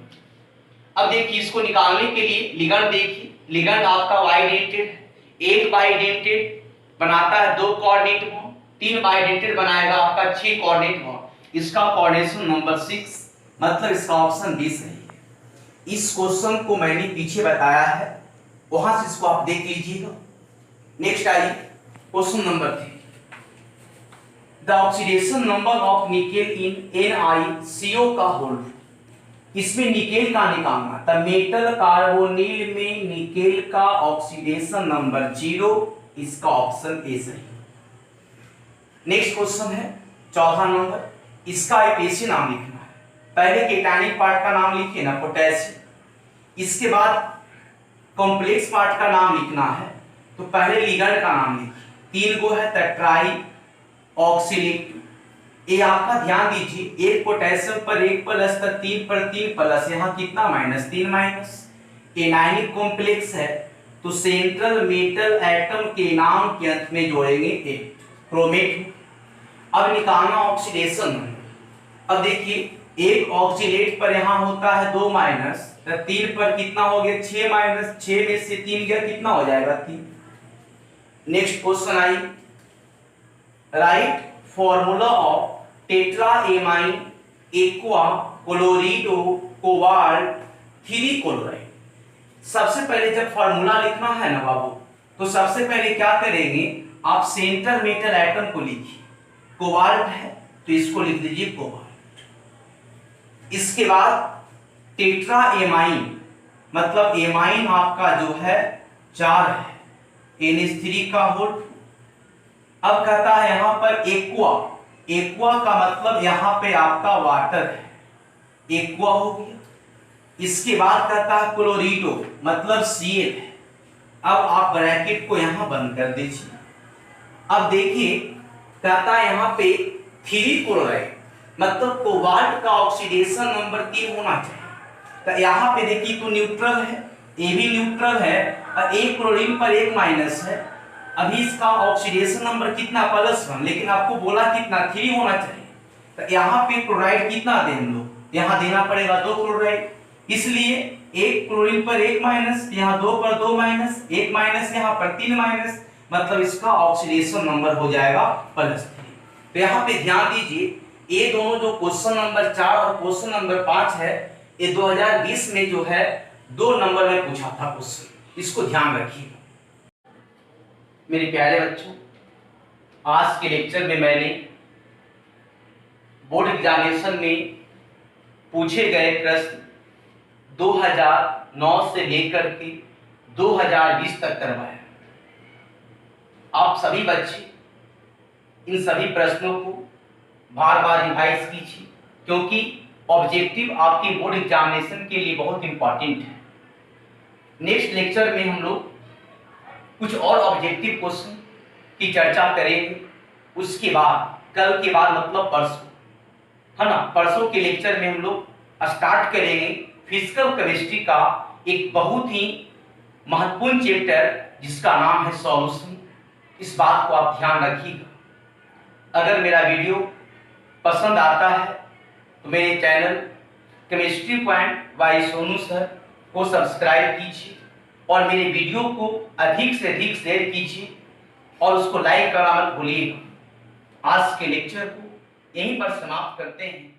अब देखिए इसको निकालने के लिए लिगेंड देखिए, लिगेंड आपका बाइडेंटेड है। एक बाइडेंटेड बनाता है 2 कोऑर्डिनेट बॉन्ड, 3 बाइडेंटेड बनाएगा आपका 6 कोऑर्डिनेट बॉन्ड। इसका कोऑर्डिनेशन नंबर 6, मतलब इसका ऑप्शन बी सही है। इस क्वेश्चन को मैंने पीछे बताया है, वहां से इसको आप देख लीजिएगा। नेक्स्ट आइए question number 3। The oxidation number of nickel in NiCO का होल। इसमें निकेल का निकालना था, मेटल कार्बोनिल में निकेल का ऑक्सीडेशन नंबर 0, इसका ऑप्शन ए सही। नेक्स्ट क्वेश्चन है चौथा नंबर, इसका एपीसी नाम लिखना है। पहले केटायनिक पार्ट का नाम लिखिए ना, पोटेशियम। इसके बाद कॉम्प्लेक्स पार्ट का नाम लिखना है, तो पहले लिगेंड का नाम लिखिए। 3 गो है टेट्राई ऑक्सीलेट। ये आपका ध्यान दीजिए, एक पोटेशियम पर 1 प्लस तो 3 पर 3 प्लस, यहाँ कितना -3 माइनस। एनायनिक कॉम्प्लेक्स है तो सेंट्रल मेटल एटम के नाम के अंत में जोड़ेंगे ए, क्रोमेट। अब निकालना ऑक्सीडेशन नंबर। अब देखिए एक ऑक्सीलेट पर यहाँ होता है 2 माइनस, तो 3 पर कितना हो गया 6 माइनस, 6 में से 3 गया कितना हो जाएगा 3। नेक्स्ट क्वेश्चन आई, write formula of tetraammine aqua chlorido cobalt 3 chloride. सबसे पहले जब फॉर्मूला लिखना है ना बाबू, तो सबसे पहले क्या करेंगे आप सेंट्रल मेटल एटम को लिखिए। कोबाल्ट है तो इसको लिख दीजिए कोबाल्ट। इसके बाद टेट्राएमाइन, मतलब एमाइन आपका जो है 4 है, NH3 का होल। अब कहता है यहां पर एक्वा, एक्वा का मतलब यहां पे आपका वाटर है, एक्वा हो गया। इसके बाद कहता है क्लोरीडो, मतलब Cl है। अब आप ब्रैकेट को यहां बंद कर दीजिए। अब देखिए कहता है यहां पे 3 क्लोराइड, मतलब कोबाल्ट का ऑक्सीडेशन नंबर 3 होना चाहिए। तो यहां पे देखिए तो न्यूट्रल है ए भी न्यूट्रल है और एक क्लोरीन पर एक माइनस है। अभी इसका ऑक्सीडेशन नंबर कितना, +1, लेकिन आपको बोला कितना, 3 होना चाहिए। तो यहाँ पे क्लोराइड कितना दे हम लोग, यहाँ देना पड़ेगा 2 क्लोराइड, इसलिए एक क्लोरीन पर एक माइनस, यहाँ 2 पर 2 माइनस, एक माइनस यहाँ पर 3 माइनस, मतलब इसका ऑक्सीडेशन नंबर हो जाएगा +3। तो यहाँ पे ध्यान दीजिए, ये दोनों जो क्वेश्चन नंबर 4 और क्वेश्चन नंबर 5 है, ये 2020 में जो है 2 नंबर में पूछा था क्वेश्चन, इसको ध्यान रखिए। मेरे प्यारे बच्चों, आज के लेक्चर में मैंने बोर्ड एग्जामिनेशन में पूछे गए प्रश्न 2009 से लेकर के 2020 तक करवाया। आप सभी बच्चे इन सभी प्रश्नों को बार बार रिवाइज कीजिए, क्योंकि ऑब्जेक्टिव आपके बोर्ड एग्जामिनेशन के लिए बहुत इंपॉर्टेंट है। नेक्स्ट लेक्चर में हम लोग कुछ और ऑब्जेक्टिव क्वेश्चन की चर्चा करेंगे। उसके बाद, कल के बाद मतलब परसों, है ना, परसों के लेक्चर में हम लोग स्टार्ट करेंगे फिजिकल केमिस्ट्री का एक बहुत ही महत्वपूर्ण चैप्टर जिसका नाम है सॉल्यूशन। इस बात को आप ध्यान रखिएगा। अगर मेरा वीडियो पसंद आता है तो मेरे channel chemistry point by Sonu sir को सब्सक्राइब कीजिए और मेरे वीडियो को अधिक से अधिक शेयर कीजिए और उसको लाइक करना मत भूलिएगा। आज के लेक्चर को यहीं पर समाप्त करते हैं।